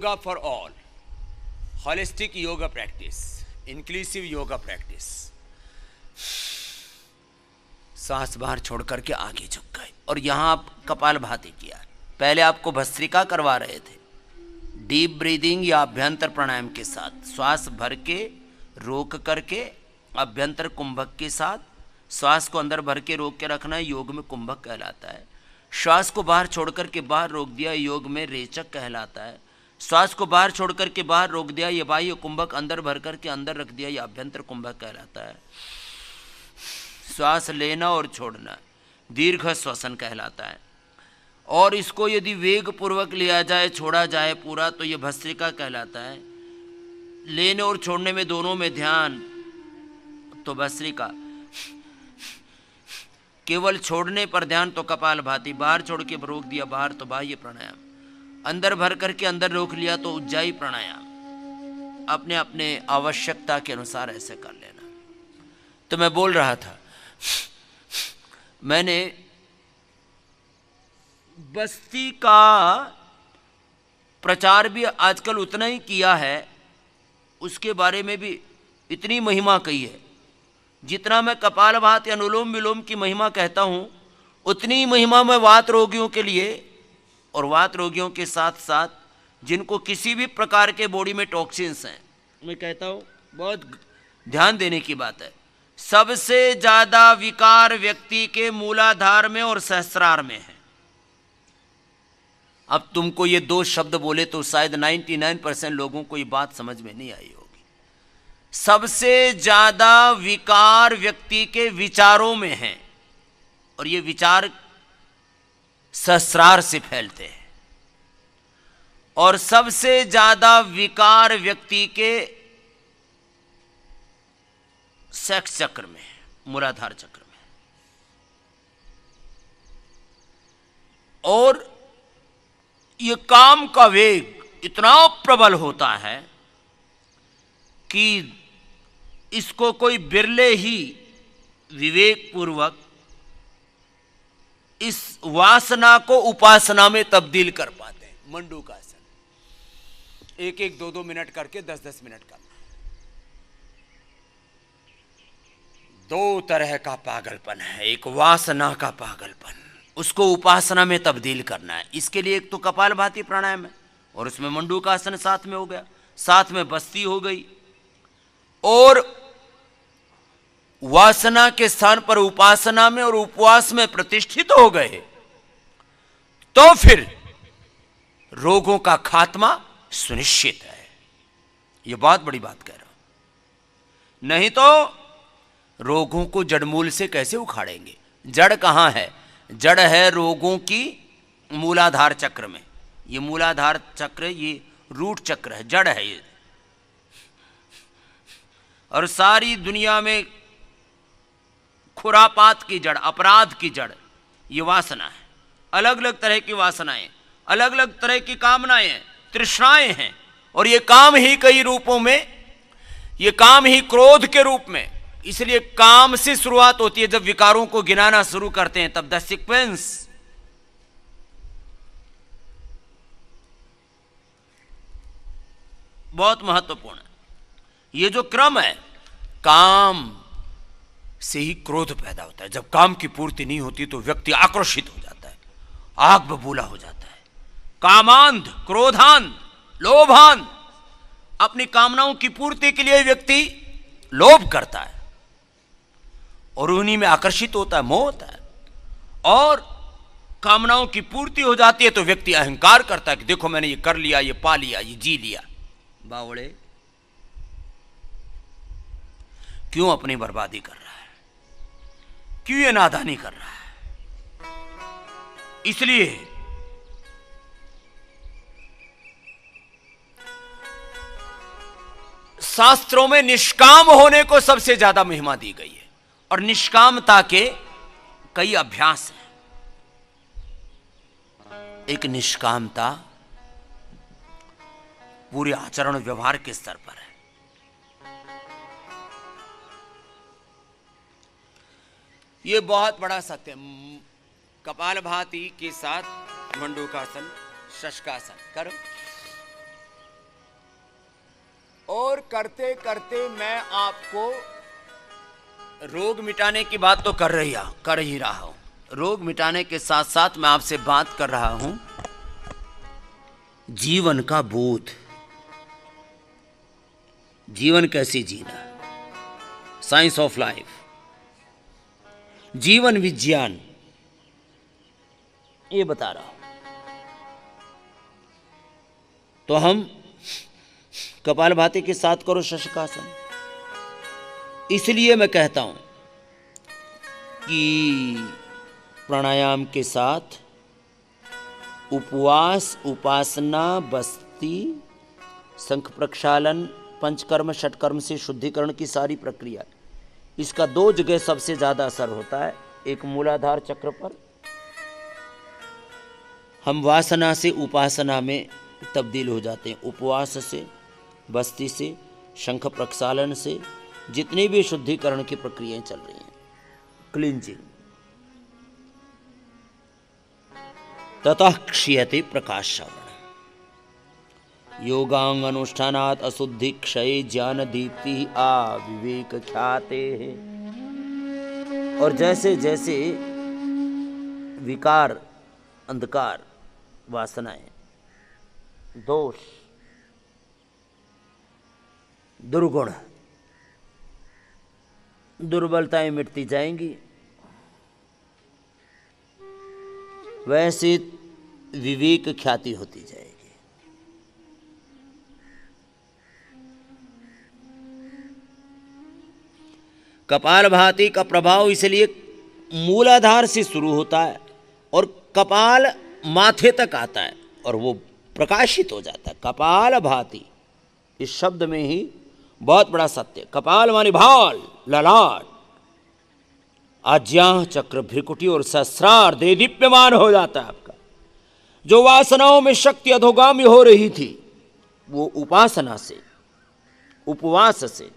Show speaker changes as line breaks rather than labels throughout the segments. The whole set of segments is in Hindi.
Yoga for all, holistic yoga practice, inclusive yoga practice. सांस बाहर छोड़ करके आगे झुक गए और यहां आप कपालभाति किया। पहले आपको भस्त्रिका करवा रहे थे, डीप ब्रीदिंग या अभ्यंतर प्राणायाम के साथ श्वास भर के रोक करके, अभ्यंतर कुंभक के साथ श्वास को अंदर भर के रोक के रखना योग में कुंभक कहलाता है। श्वास को बाहर छोड़ करके बाहर रोक दिया योग में रेचक कहलाता है। श्वास को बाहर छोड़ करके बाहर रोक दिया, ये बाह्य कुंभक अंदर भर करके अंदर रख दिया, ये अभ्यंतर कुंभक कहलाता है। श्वास लेना और छोड़ना दीर्घ श्वसन कहलाता है। और इसको यदि वेग पूर्वक लिया जाए, छोड़ा जाए पूरा, तो ये भस्त्रिका कहलाता है। लेने और छोड़ने में दोनों में ध्यान तो भस्त्रिका, केवल छोड़ने पर ध्यान तो कपालभाति, बाहर छोड़ के रोक दिया बाहर तो बाह्य प्राणायाम, अंदर भर करके अंदर रोक लिया तो उज्जाई प्राणायाम। अपने अपने आवश्यकता के अनुसार ऐसे कर लेना। तो मैं बोल रहा था, मैंने बस्ती का प्रचार भी आजकल उतना ही किया है, उसके बारे में भी इतनी महिमा कही है। जितना मैं कपालभाति अनुलोम विलोम की महिमा कहता हूँ, उतनी ही महिमा मैं वात रोगियों के लिए और वात रोगियों के साथ साथ जिनको किसी भी प्रकार के बॉडी में टॉक्सिन्स हैं, मैं कहता हूँ बहुत ध्यान देने की बात है। सबसे ज़्यादा विकार व्यक्ति के मूलाधार में और सहस्रार में है। अब तुमको ये दो शब्द बोले तो शायद 99% लोगों को ये बात समझ में नहीं आई होगी। सबसे ज़्यादा विकार व्यक्ति के विचारों में है और ये विचार सहस्रार से फैलते हैं। और सबसे ज़्यादा विकार व्यक्ति के सेक्स चक्र में है, मूलाधार चक्र में। और ये काम का वेग इतना प्रबल होता है कि इसको कोई बिरले ही विवेक पूर्वक इस वासना को उपासना में तब्दील कर पाते हैं। मंडूकासन 1-1, 2-2 मिनट करके 10-10 मिनट करना। दो तरह का पागलपन है, एक वासना का पागलपन, उसको उपासना में तब्दील करना है। इसके लिए एक तो कपालभाति प्राणायाम है और उसमें मंडूकासन साथ में हो गया, साथ में बस्ती हो गई। और वासना के स्थान पर उपासना में और उपवास में प्रतिष्ठित हो गए तो फिर रोगों का खात्मा सुनिश्चित है। यह बहुत बड़ी बात कह रहा हूं। नहीं तो रोगों को जड़मूल से कैसे उखाड़ेंगे? जड़ कहां है? जड़ है रोगों की मूलाधार चक्र में। ये मूलाधार चक्र, ये रूट चक्र है, जड़ है ये। और सारी दुनिया में खुरापात की जड़, अपराध की जड़ ये वासना है। अलग अलग तरह की वासनाएं, अलग अलग तरह की कामनाएं हैं, तृष्णाएं हैं। और ये काम ही कई रूपों में, ये काम ही क्रोध के रूप में। इसलिए काम से शुरुआत होती है। जब विकारों को गिनाना शुरू करते हैं तब द सीक्वेंस, बहुत महत्वपूर्ण है। ये जो क्रम है, काम से ही क्रोध पैदा होता है। जब काम की पूर्ति नहीं होती तो व्यक्ति आक्रोशित हो जाता है, आग बबूला हो जाता है, कामांध, क्रोधांध, लोभांध। अपनी कामनाओं की पूर्ति के लिए व्यक्ति लोभ करता है और उन्हीं में आकर्षित होता है, मोह होता है। और कामनाओं की पूर्ति हो जाती है तो व्यक्ति अहंकार करता है कि देखो मैंने ये कर लिया, ये पा लिया, ये जी लिया। बावड़े, क्यों अपनी बर्बादी कर रहा है? क्यों ये नादानी कर रहा है? इसलिए शास्त्रों में निष्काम होने को सबसे ज्यादा महिमा दी गई है। और निष्कामता के कई अभ्यास हैं। एक निष्कामता पूरे आचरण व्यवहार के स्तर पर है। यह बहुत बड़ा सत्य। कपालभाति के साथ मंडूकासन, शशकासन करो। और करते करते मैं आपको रोग मिटाने की बात तो कर ही रहा हूं। रोग मिटाने के साथ साथ मैं आपसे बात कर रहा हूं जीवन का बोध, जीवन कैसे जीना, साइंस ऑफ लाइफ, जीवन विज्ञान, ये बता रहा हूं। तो हम कपालभाति के साथ करो शशकासन। इसलिए मैं कहता हूं कि प्राणायाम के साथ उपवास, उपासना, बस्ती, शंख प्रक्षालन, पंचकर्म षटकर्म से शुद्धिकरण की सारी प्रक्रिया, इसका 2 जगह सबसे ज्यादा असर होता है। एक मूलाधार चक्र पर, हम वासना से उपासना में तब्दील हो जाते हैं। उपवास से, बस्ती से, शंख प्रक्षालन से, जितनी भी शुद्धिकरण की प्रक्रियाएं चल रही हैं, क्लींजिंग, ततः क्षीयते प्रकाश श्रवण। योगांग अनुष्ठानात् अशुद्धि क्षय ज्ञान दीप्ति विवेक ख्याते है। और जैसे जैसे विकार, अंधकार, वासनाएं, दोष, दुर्गुण, दुर्बलताएं मिटती जाएंगी, वैसे विवेक ख्याति होती जाएगी। कपालभाति का प्रभाव इसलिए मूलाधार से शुरू होता है और कपाल माथे तक आता है और वो प्रकाशित हो जाता है। कपालभाति इस शब्द में ही बहुत बड़ा सत्य। कपाल माने भाल, ललाट, आज्ञा, चक्र, भ्रिकुटी और सहस्रार दे दीप्यमान हो जाता है आपका। जो वासनाओं में शक्ति अधोगामी हो रही थी, वो उपासना से, उपवास से,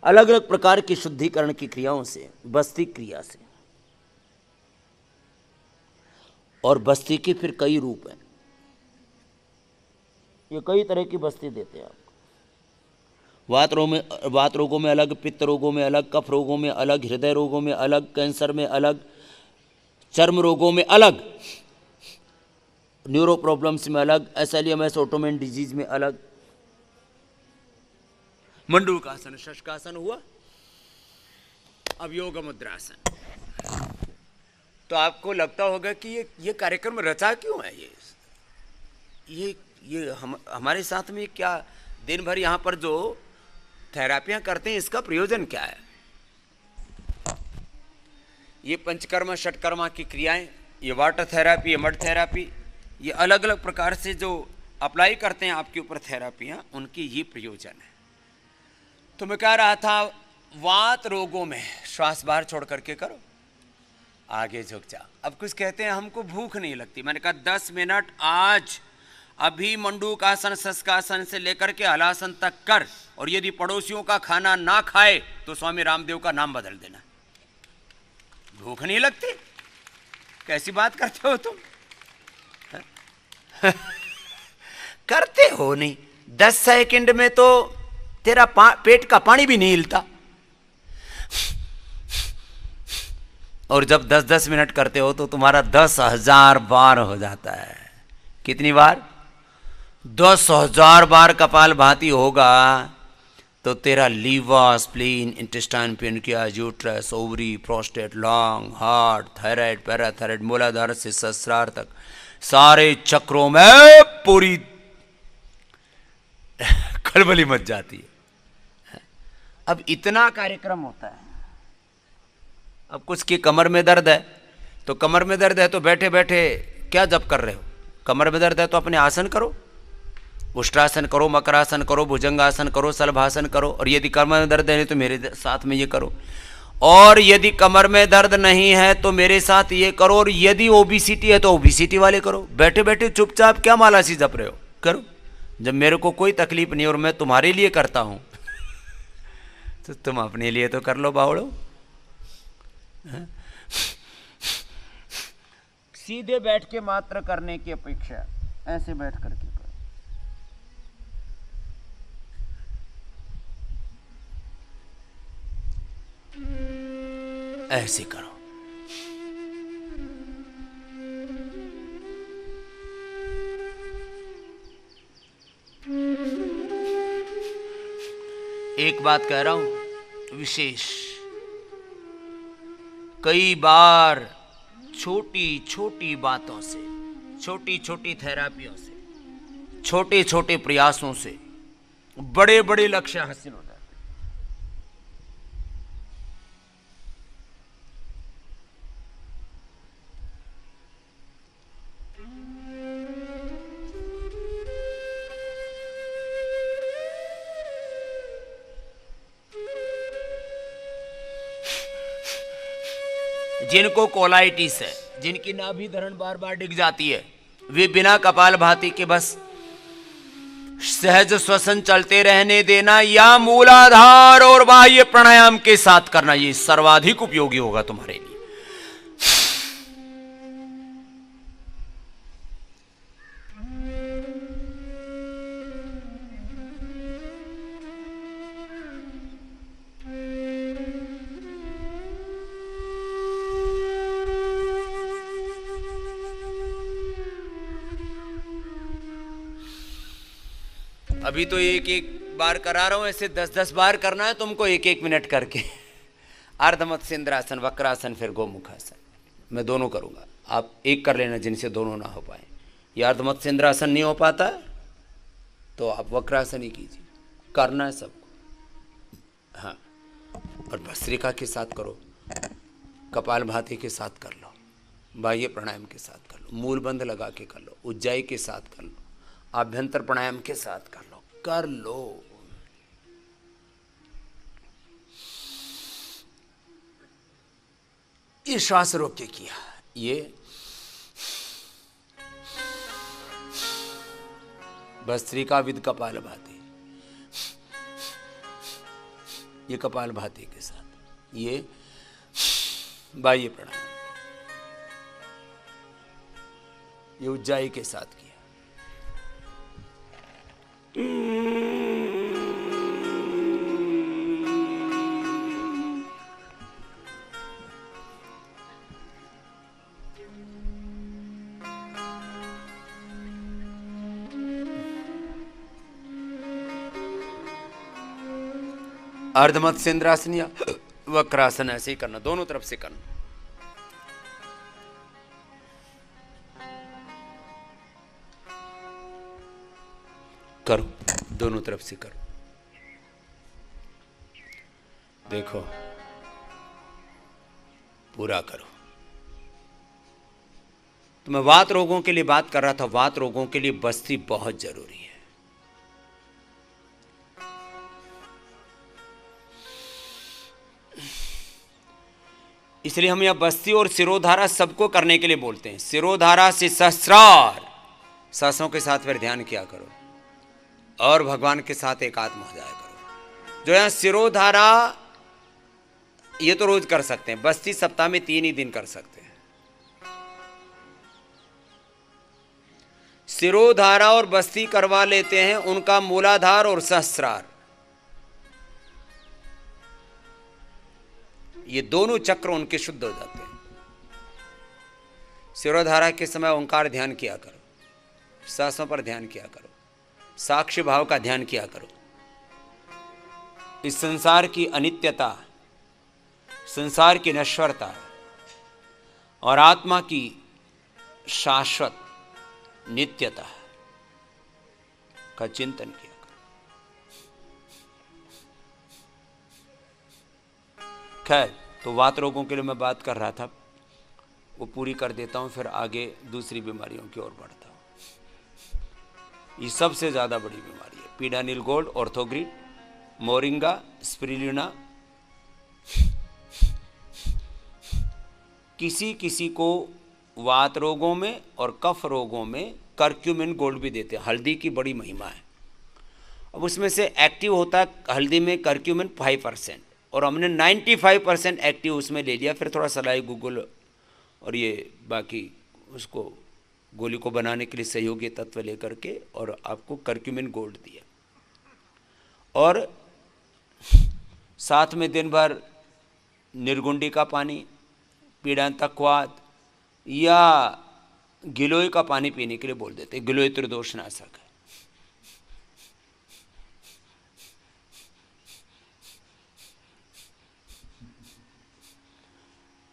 अलग अलग प्रकार की शुद्धिकरण की क्रियाओं से, बस्ती क्रिया से, और बस्ती के फिर कई रूप हैं। ये कई तरह की बस्ती देते हैं आपको। वात रोगों में अलग, पित्त रोगों में अलग, कफ रोगों में अलग, हृदय रोगों में अलग, कैंसर में अलग, चर्म रोगों में अलग, न्यूरो प्रॉब्लम्स में अलग, एसएलईएमएस ऑटोमेन डिजीज में अलग। मंडूकासन, शशकासन हुआ, अब योग मुद्रासन। तो आपको लगता होगा कि ये कार्यक्रम रचा क्यों है? ये हमारे साथ में क्या दिन भर यहाँ पर जो थेरापियां करते हैं, इसका प्रयोजन क्या है? ये पंचकर्म षटकर्मा की क्रियाएं, ये वाटर थेरापी, ये मड थेरापी, ये अलग अलग प्रकार से जो अप्लाई करते हैं आपके ऊपर थेरापियां, उनकी ये प्रयोजन है। तो मैं कह रहा था, वात रोगों में श्वास बाहर छोड़ करके करो, आगे झुक जा। अब कुछ कहते हैं हमको भूख नहीं लगती। मैंने कहा 10 मिनट आज अभी मंडूकासन, शशकासन से लेकर के हलासन तक कर, और यदि पड़ोसियों का खाना ना खाए तो स्वामी रामदेव का नाम बदल देना। भूख नहीं लगती? कैसी बात करते हो तुम? करते हो नहीं? 10 सेकंड में तो तेरा पेट का पानी भी नहीं हिलता। और जब 10-10 मिनट करते हो तो तुम्हारा 10,000 बार हो जाता है। कितनी बार? 10,000 बार कपालभाति होगा तो तेरा liver, spleen, intestine, pancreas, uterus, ovary, prostate, lung, heart, thyroid, parathyroid, Muladhara से सहस्रार तक सारे चक्रों में पूरी खलबली मच जाती है। अब इतना कार्यक्रम होता है। अब कुछ की कमर में दर्द है, तो कमर में दर्द है तो बैठे बैठे क्या जप कर रहे हो? कमर में दर्द है तो अपने आसन करो, उष्ट्रासन करो, मकरासन करो, भुजंगासन करो, सलभासन करो। और यदि कमर में दर्द है तो मेरे साथ में ये करो। और यदि कमर में दर्द नहीं है तो मेरे साथ ये करो। और यदि ओबीसीटी है तो ओबीसीटी वाले करो। बैठे बैठे चुपचाप क्या मालासी जप रहे हो? करो। जब मेरे को कोई तकलीफ नहीं और मैं तुम्हारे लिए करता हूं तो तुम अपने लिए तो कर लो बावड़ो। सीधे बैठ के मात्र करने की अपेक्षा ऐसे बैठ करके करो। ऐसे करो। एक बात कह रहा हूं विशेष, कई बार छोटी छोटी बातों से, छोटी छोटी थेरापियों से, छोटे छोटे प्रयासों से बड़े बड़े लक्ष्य हासिल हो जाते। जिनको कोलाइटिस है, जिनकी नाभि धरण बार बार डिग जाती है, वे बिना कपालभाति के बस सहज श्वसन चलते रहने देना या मूलाधार और बाह्य प्राणायाम के साथ करना, ये सर्वाधिक उपयोगी होगा तुम्हारे लिए। अभी तो एक एक बार करा रहा हूं, ऐसे 10-10 बार करना है तुमको, एक एक मिनट करके। अर्धमत्स्येंद्रासन, वक्रासन, फिर गोमुखासन, मैं दोनों करूंगा, आप एक कर लेना जिनसे दोनों ना हो पाए। ये अर्धमत्स्येंद्रासन नहीं हो पाता तो आप वक्रासन ही कीजिए, करना है सबको। हाँ, और भस्त्रिका के साथ करो, कपालभाति के साथ कर लो, बाह्य प्राणायाम के साथ कर लो, मूल बंध लगा के कर लो, उज्जाई के साथ कर लो, आभ्यंतर प्राणायाम के साथ कर लो, कर लो। ये श्वास रोक के किया, ये भस्त्रिका विद कपालभाति, ये कपालभाति के साथ, ये बाह्य प्राणायाम, ये उज्जाई के साथ किया। अर्धमत्स्येंद्रासन या वक्रासन ऐसे ही करना, दोनों तरफ से करना। करो, दोनों तरफ से करो। देखो, पूरा करो। तो मैं वात रोगों के लिए बात कर रहा था, वात रोगों के लिए बस्ती बहुत जरूरी है। इसलिए हम यह बस्ती और सिरोधारा सबको करने के लिए बोलते हैं। सिरोधारा से सहस्रार, सांसों के साथ फिर ध्यान किया करो और भगवान के साथ एकात्म हो जाया करो। जो यहां सिरोधारा, ये तो रोज कर सकते हैं, बस्ती सप्ताह में 3 ही दिन कर सकते हैं। सिरोधारा और बस्ती करवा लेते हैं, उनका मूलाधार और सहस्रार, ये दोनों चक्र उनके शुद्ध हो जाते हैं। सिरोधारा के समय ओंकार ध्यान किया करो, सांसों पर ध्यान किया करो, साक्ष्य भाव का ध्यान किया करो। इस संसार की अनित्यता, संसार की नश्वरता और आत्मा की शाश्वत नित्यता का चिंतन किया करो। खैर, तो वात रोगों के लिए मैं बात कर रहा था, वो पूरी कर देता हूं, फिर आगे दूसरी बीमारियों की ओर बढ़ता हूं। ये सबसे ज़्यादा बड़ी बीमारी है, पीडानिल गोल्ड, ऑर्थोग्रिड, मोरिंगा, स्पिरुलिना। किसी किसी को वात रोगों में और कफ रोगों में कर्क्यूमिन गोल्ड भी देते हैं। हल्दी की बड़ी महिमा है। अब उसमें से एक्टिव होता है हल्दी में कर्क्यूमिन 5%, और हमने 95% एक्टिव उसमें ले लिया। फिर थोड़ा सलाई गूगल और ये बाकी उसको गोली को बनाने के लिए सहयोगी तत्व लेकर के, और आपको कर्क्यूमिन गोल्ड दिया। और साथ में दिन भर निर्गुंडी का पानी पीड़ांतकवात, या गिलोय का पानी पीने के लिए बोल देते, गिलोय त्रिदोषनाशक है।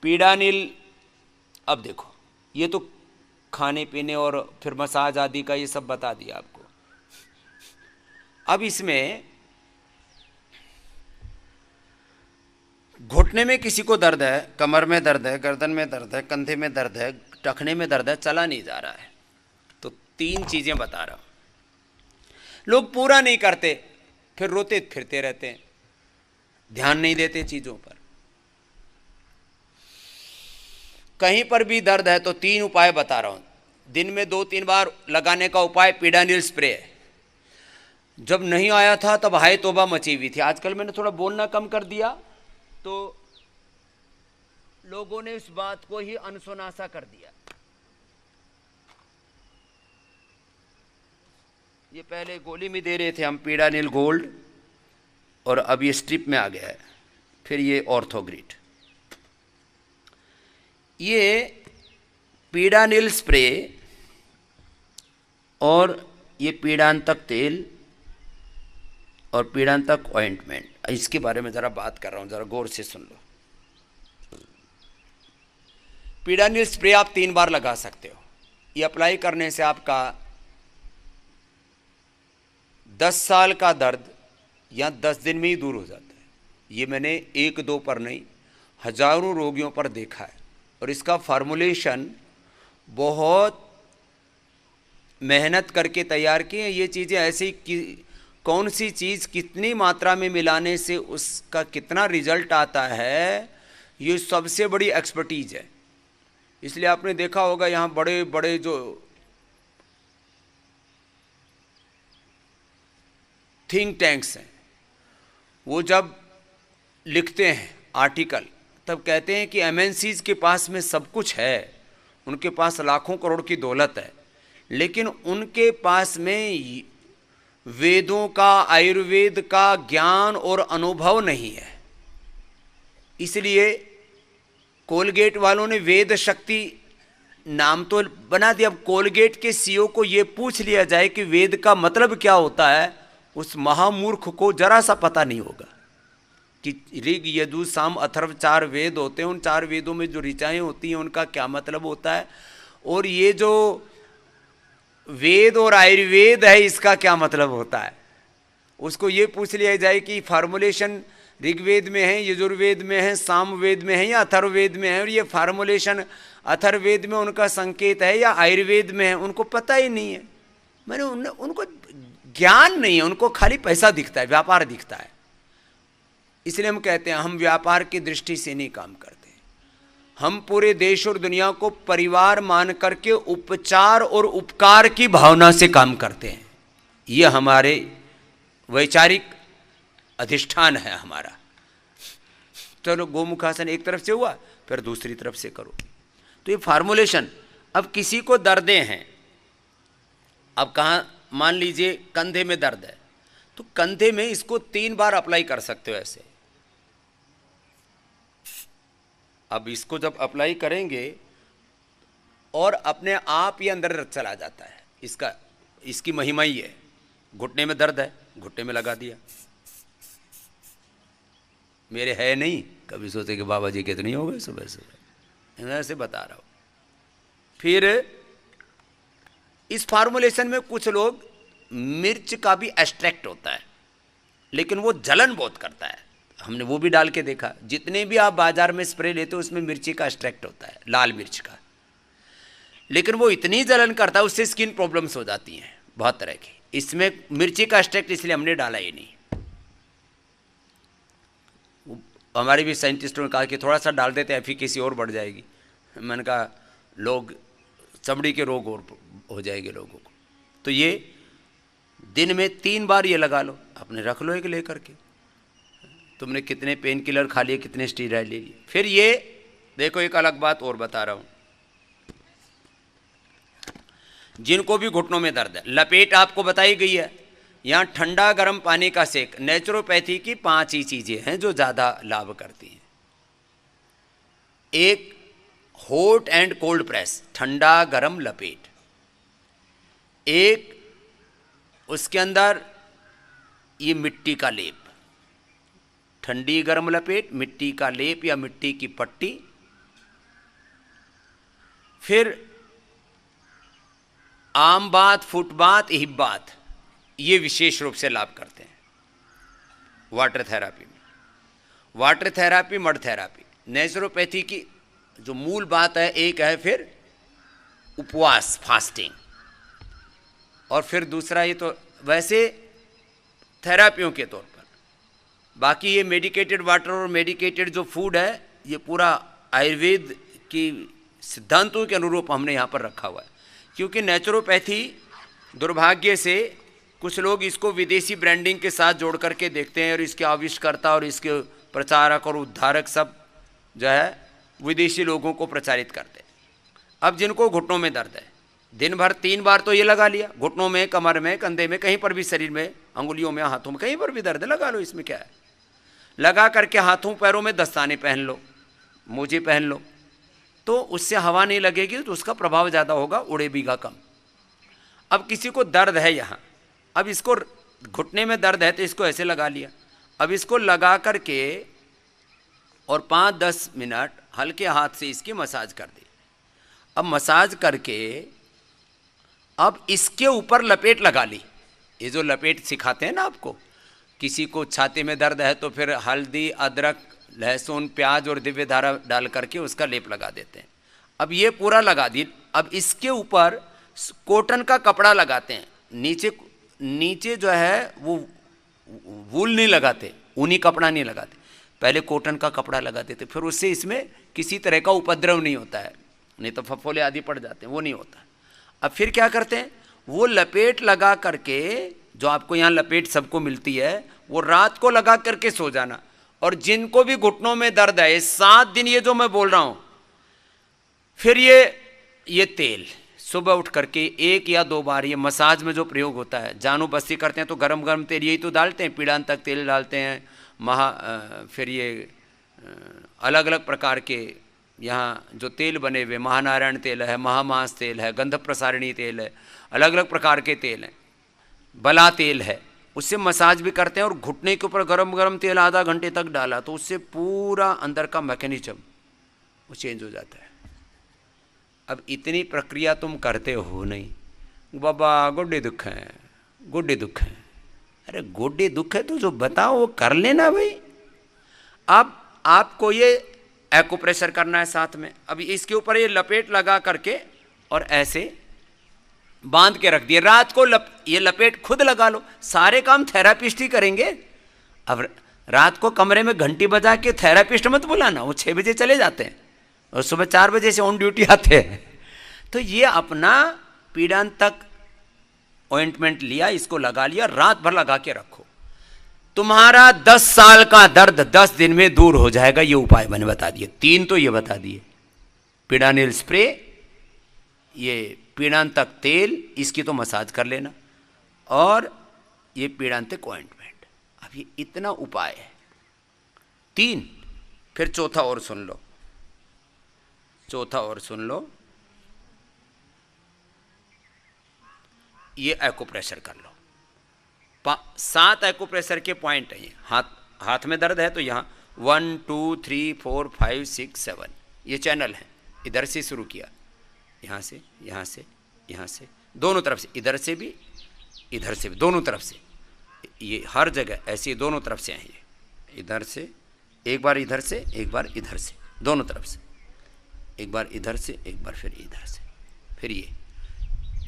पीड़ानिल, अब देखो ये तो खाने पीने और फिर मसाज आदि का ये सब बता दिया आपको। अब इसमें घुटने में किसी को दर्द है, कमर में दर्द है, गर्दन में दर्द है, कंधे में दर्द है, टखने में दर्द है, चला नहीं जा रहा है, तो 3 चीजें बता रहा हूं। लोग पूरा नहीं करते, फिर रोते फिरते रहते हैं, ध्यान नहीं देते चीजों पर। कहीं पर भी दर्द है तो 3 उपाय बता रहा हूं। दिन में 2-3 बार लगाने का उपाय पीड़ानिल स्प्रे है। जब नहीं आया था तब हाय तौबा मची हुई थी। आजकल मैंने थोड़ा बोलना कम कर दिया तो लोगों ने इस बात को ही अनसुना कर दिया। ये पहले गोली में दे रहे थे हम पीड़ानिल गोल्ड, और अब ये स्ट्रिप में आ गया है, फिर ये ऑर्थोग्रिड। ये पीड़ानिल स्प्रे और ये पीड़ांतक तेल और पीड़ांतक ऑइंटमेंट, इसके बारे में ज़रा बात कर रहा हूँ, ज़रा गौर से सुन लो। पीड़ानिल स्प्रे आप 3 बार लगा सकते हो। ये अप्लाई करने से आपका 10 साल का दर्द या 10 दिन में ही दूर हो जाता है। ये मैंने 1-2 पर नहीं, हजारों रोगियों पर देखा है। और इसका फार्मूलेशन बहुत मेहनत करके तैयार किए हैं। ये चीज़ें ऐसी कि कौन सी चीज़ कितनी मात्रा में मिलाने से उसका कितना रिजल्ट आता है, ये सबसे बड़ी एक्सपर्टीज है। इसलिए आपने देखा होगा यहाँ बड़े बड़े जो थिंक टैंक्स हैं, वो जब लिखते हैं आर्टिकल तब कहते हैं कि एमएनसीज के पास में सब कुछ है, उनके पास लाखों करोड़ की दौलत है, लेकिन उनके पास में वेदों का, आयुर्वेद का ज्ञान और अनुभव नहीं है। इसलिए कोलगेट वालों ने वेद शक्ति नाम तो बना दिया। अब कोलगेट के सीईओ को ये पूछ लिया जाए कि वेद का मतलब क्या होता है, उस महामूर्ख को जरा सा पता नहीं होगा कि ऋग, यजुर, साम, अथर्व 4 वेद होते हैं। उन 4 वेदों में जो ऋचाएँ होती हैं उनका क्या मतलब होता है, और ये जो वेद और आयुर्वेद है इसका क्या मतलब होता है। उसको ये पूछ लिया जाए कि फार्मूलेशन ऋग्वेद में है, यजुर्वेद में है, सामवेद में है या अथर्ववेद में है, और ये फार्मूलेशन अथर्ववेद में उनका संकेत है या आयुर्वेद में है, उनको पता ही नहीं है। मैंने उनको ज्ञान नहीं है, उनको खाली पैसा दिखता है, व्यापार दिखता है। इसलिए हम कहते हैं हम व्यापार की दृष्टि से नहीं काम करते, हम पूरे देश और दुनिया को परिवार मान करके उपचार और उपकार की भावना से काम करते हैं। ये हमारे वैचारिक अधिष्ठान है हमारा। चलो गोमुखासन एक तरफ से हुआ, फिर दूसरी तरफ से करो। तो ये फार्मूलेशन, अब किसी को दर्दें हैं, अब कहाँ, मान लीजिए कंधे में दर्द है, तो कंधे में इसको 3 बार अप्लाई कर सकते हो ऐसे। अब इसको जब अप्लाई करेंगे और अपने आप ये अंदर चला जाता है, इसकी महिमा ही है। घुटने में दर्द है, घुटने में लगा दिया, मेरे है नहीं, कभी सोचे कि बाबा जी कितनी हो गए सुबह सुबह, मैं ऐसे बता रहा हूँ। फिर इस फार्मूलेशन में कुछ लोग, मिर्च का भी एक्सट्रैक्ट होता है, लेकिन वो जलन बहुत करता है, हमने वो भी डाल के देखा। जितने भी आप बाजार में स्प्रे लेते हो उसमें मिर्ची का एक्सट्रैक्ट होता है, लाल मिर्च का, लेकिन वो इतनी जलन करता है उससे स्किन प्रॉब्लम्स हो जाती हैं बहुत तरह की। इसमें मिर्ची का एक्सट्रैक्ट इसलिए हमने डाला ही नहीं। हमारे भी साइंटिस्टों ने कहा कि थोड़ा सा डाल देते एफिकेसी और बढ़ जाएगी। मैंने कहा लोग चमड़ी के रोग और हो जाएंगे लोगों को। तो ये दिन में 3 बार ये लगा लो, अपने रख लो एक लेकर के। तुमने कितने पेन किलर खा लिए, कितने स्टीरॉइड ले लिए। फिर ये देखो, एक अलग बात और बता रहा हूँ, जिनको भी घुटनों में दर्द है, लपेट आपको बताई गई है। यहाँ ठंडा गर्म पानी का सेक, नेचुरोपैथी की 5 ही चीज़ें हैं जो ज़्यादा लाभ करती हैं। एक हॉट एंड कोल्ड प्रेस, ठंडा गरम लपेट, एक उसके अंदर ये मिट्टी का लेप, ठंडी गर्म लपेट, मिट्टी का लेप या मिट्टी की पट्टी, फिर आम बात, फुट बात, हिप बात, ये विशेष रूप से लाभ करते हैं वाटर थेरापी में। Water therapy, mud therapy, naturopathy की जो मूल बात है एक है, फिर उपवास, फास्टिंग, और फिर दूसरा ये तो वैसे थेरापियों के तौर पर। बाकी ये मेडिकेटेड वाटर और मेडिकेटेड जो फूड है ये पूरा आयुर्वेद की सिद्धांतों के अनुरूप हमने यहाँ पर रखा हुआ है। क्योंकि नेचुरोपैथी दुर्भाग्य से कुछ लोग इसको विदेशी ब्रांडिंग के साथ जोड़ करके देखते हैं और इसके आविष्कर्ता और इसके प्रचारक और उद्धारक सब जो है विदेशी लोगों को प्रचारित करते हैं। अब जिनको घुटनों में दर्द है, दिन भर 3 बार तो ये लगा लिया, घुटनों में, कमर में, कंधे में, कहीं पर भी शरीर में, अंगुलियों में, हाथों में, कहीं पर भी दर्द है लगा लो, इसमें क्या है। लगा करके हाथों पैरों में दस्ताने पहन लो, मोजे पहन लो, तो उससे हवा नहीं लगेगी तो उसका प्रभाव ज़्यादा होगा, उड़ेगा कम। अब किसी को दर्द है यहाँ, अब इसको घुटने में दर्द है तो इसको ऐसे लगा लिया, अब इसको लगा करके और 5-10 मिनट हल्के हाथ से इसकी मसाज कर दी। अब मसाज करके अब इसके ऊपर लपेट लगा ली। ये जो लपेट सिखाते हैं ना आपको, किसी को छाती में दर्द है तो फिर हल्दी, अदरक, लहसुन, प्याज और दिव्य धारा डाल करके उसका लेप लगा देते हैं। अब ये पूरा लगा दी। अब इसके ऊपर कॉटन का कपड़ा लगाते हैं, नीचे जो है वो वूल नहीं लगाते, ऊनी कपड़ा नहीं लगाते, पहले कॉटन का कपड़ा लगा देते, फिर उससे इसमें किसी तरह का उपद्रव नहीं होता है, नहीं तो फफोले आदि पड़ जाते हैं, वो नहीं होता। अब फिर क्या करते हैं, वो लपेट लगा करके, जो आपको यहाँ लपेट सबको मिलती है, वो रात को लगा करके सो जाना। और जिनको भी घुटनों में दर्द है, 7 दिन ये जो मैं बोल रहा हूँ, फिर ये तेल सुबह उठ करके 1 या 2 बार, ये मसाज में जो प्रयोग होता है, जानू बस्ती करते हैं तो गरम गरम तेल यही तो डालते हैं, पीड़ांतक तेल डालते हैं, फिर ये अलग अलग प्रकार के यहाँ जो तेल बने हुए, महानारायण तेल है, महामास तेल है, गंध प्रसारिणी तेल है, अलग अलग प्रकार के तेल हैं, बला तेल है, उससे मसाज भी करते हैं। और घुटने के ऊपर गरम गरम तेल आधा घंटे तक डाला तो उससे पूरा अंदर का मैकेनिज्म वो चेंज हो जाता है। अब इतनी प्रक्रिया तुम करते हो नहीं, बाबा गोड्डे दुख है, गोड्डे दुख है, अरे गोड्डे दुख है तो जो बताओ वो कर लेना भाई। अब आपको ये एक्यूप्रेशर करना है साथ में, अभी इसके ऊपर ये लपेट लगा करके और ऐसे बांध के रख दिए, रात को ये लपेट खुद लगा लो, सारे काम थेरापिस्ट ही करेंगे। अब रात को कमरे में घंटी बजा के थेरापिस्ट मत बुलाना, वो 6 बजे चले जाते हैं और सुबह 4 बजे से ऑन ड्यूटी आते हैं। तो ये अपना पीड़ांतक ऑइंटमेंट लिया, इसको लगा लिया, रात भर लगा के रखो, तुम्हारा 10 साल का दर्द 10 दिन में दूर हो जाएगा। ये उपाय मैंने बता दिए, 3 तो ये बता दिए, पीड़ानिल स्प्रे, ये पीड़ांतक तेल, इसकी तो मसाज कर लेना, और ये पीड़ांतक ऑइंटमेंट। अब ये इतना उपाय है 3। फिर चौथा और सुन लो, चौथा और सुन लो, ये एक्यूप्रेशर कर लो। 7 एक्यूप्रेशर के पॉइंट है ये। हाथ में दर्द है तो यहाँ 1 2 3 4 5 6 7 ये चैनल है, इधर से शुरू किया, यहाँ से, यहाँ से, यहाँ से, दोनों तरफ से, इधर से भी, इधर से भी, दोनों तरफ से, ये हर जगह ऐसे दोनों तरफ से हैं। ये इधर से एक बार, इधर से एक बार, इधर से, दोनों तरफ से एक बार, इधर से एक बार, फिर इधर से, फिर ये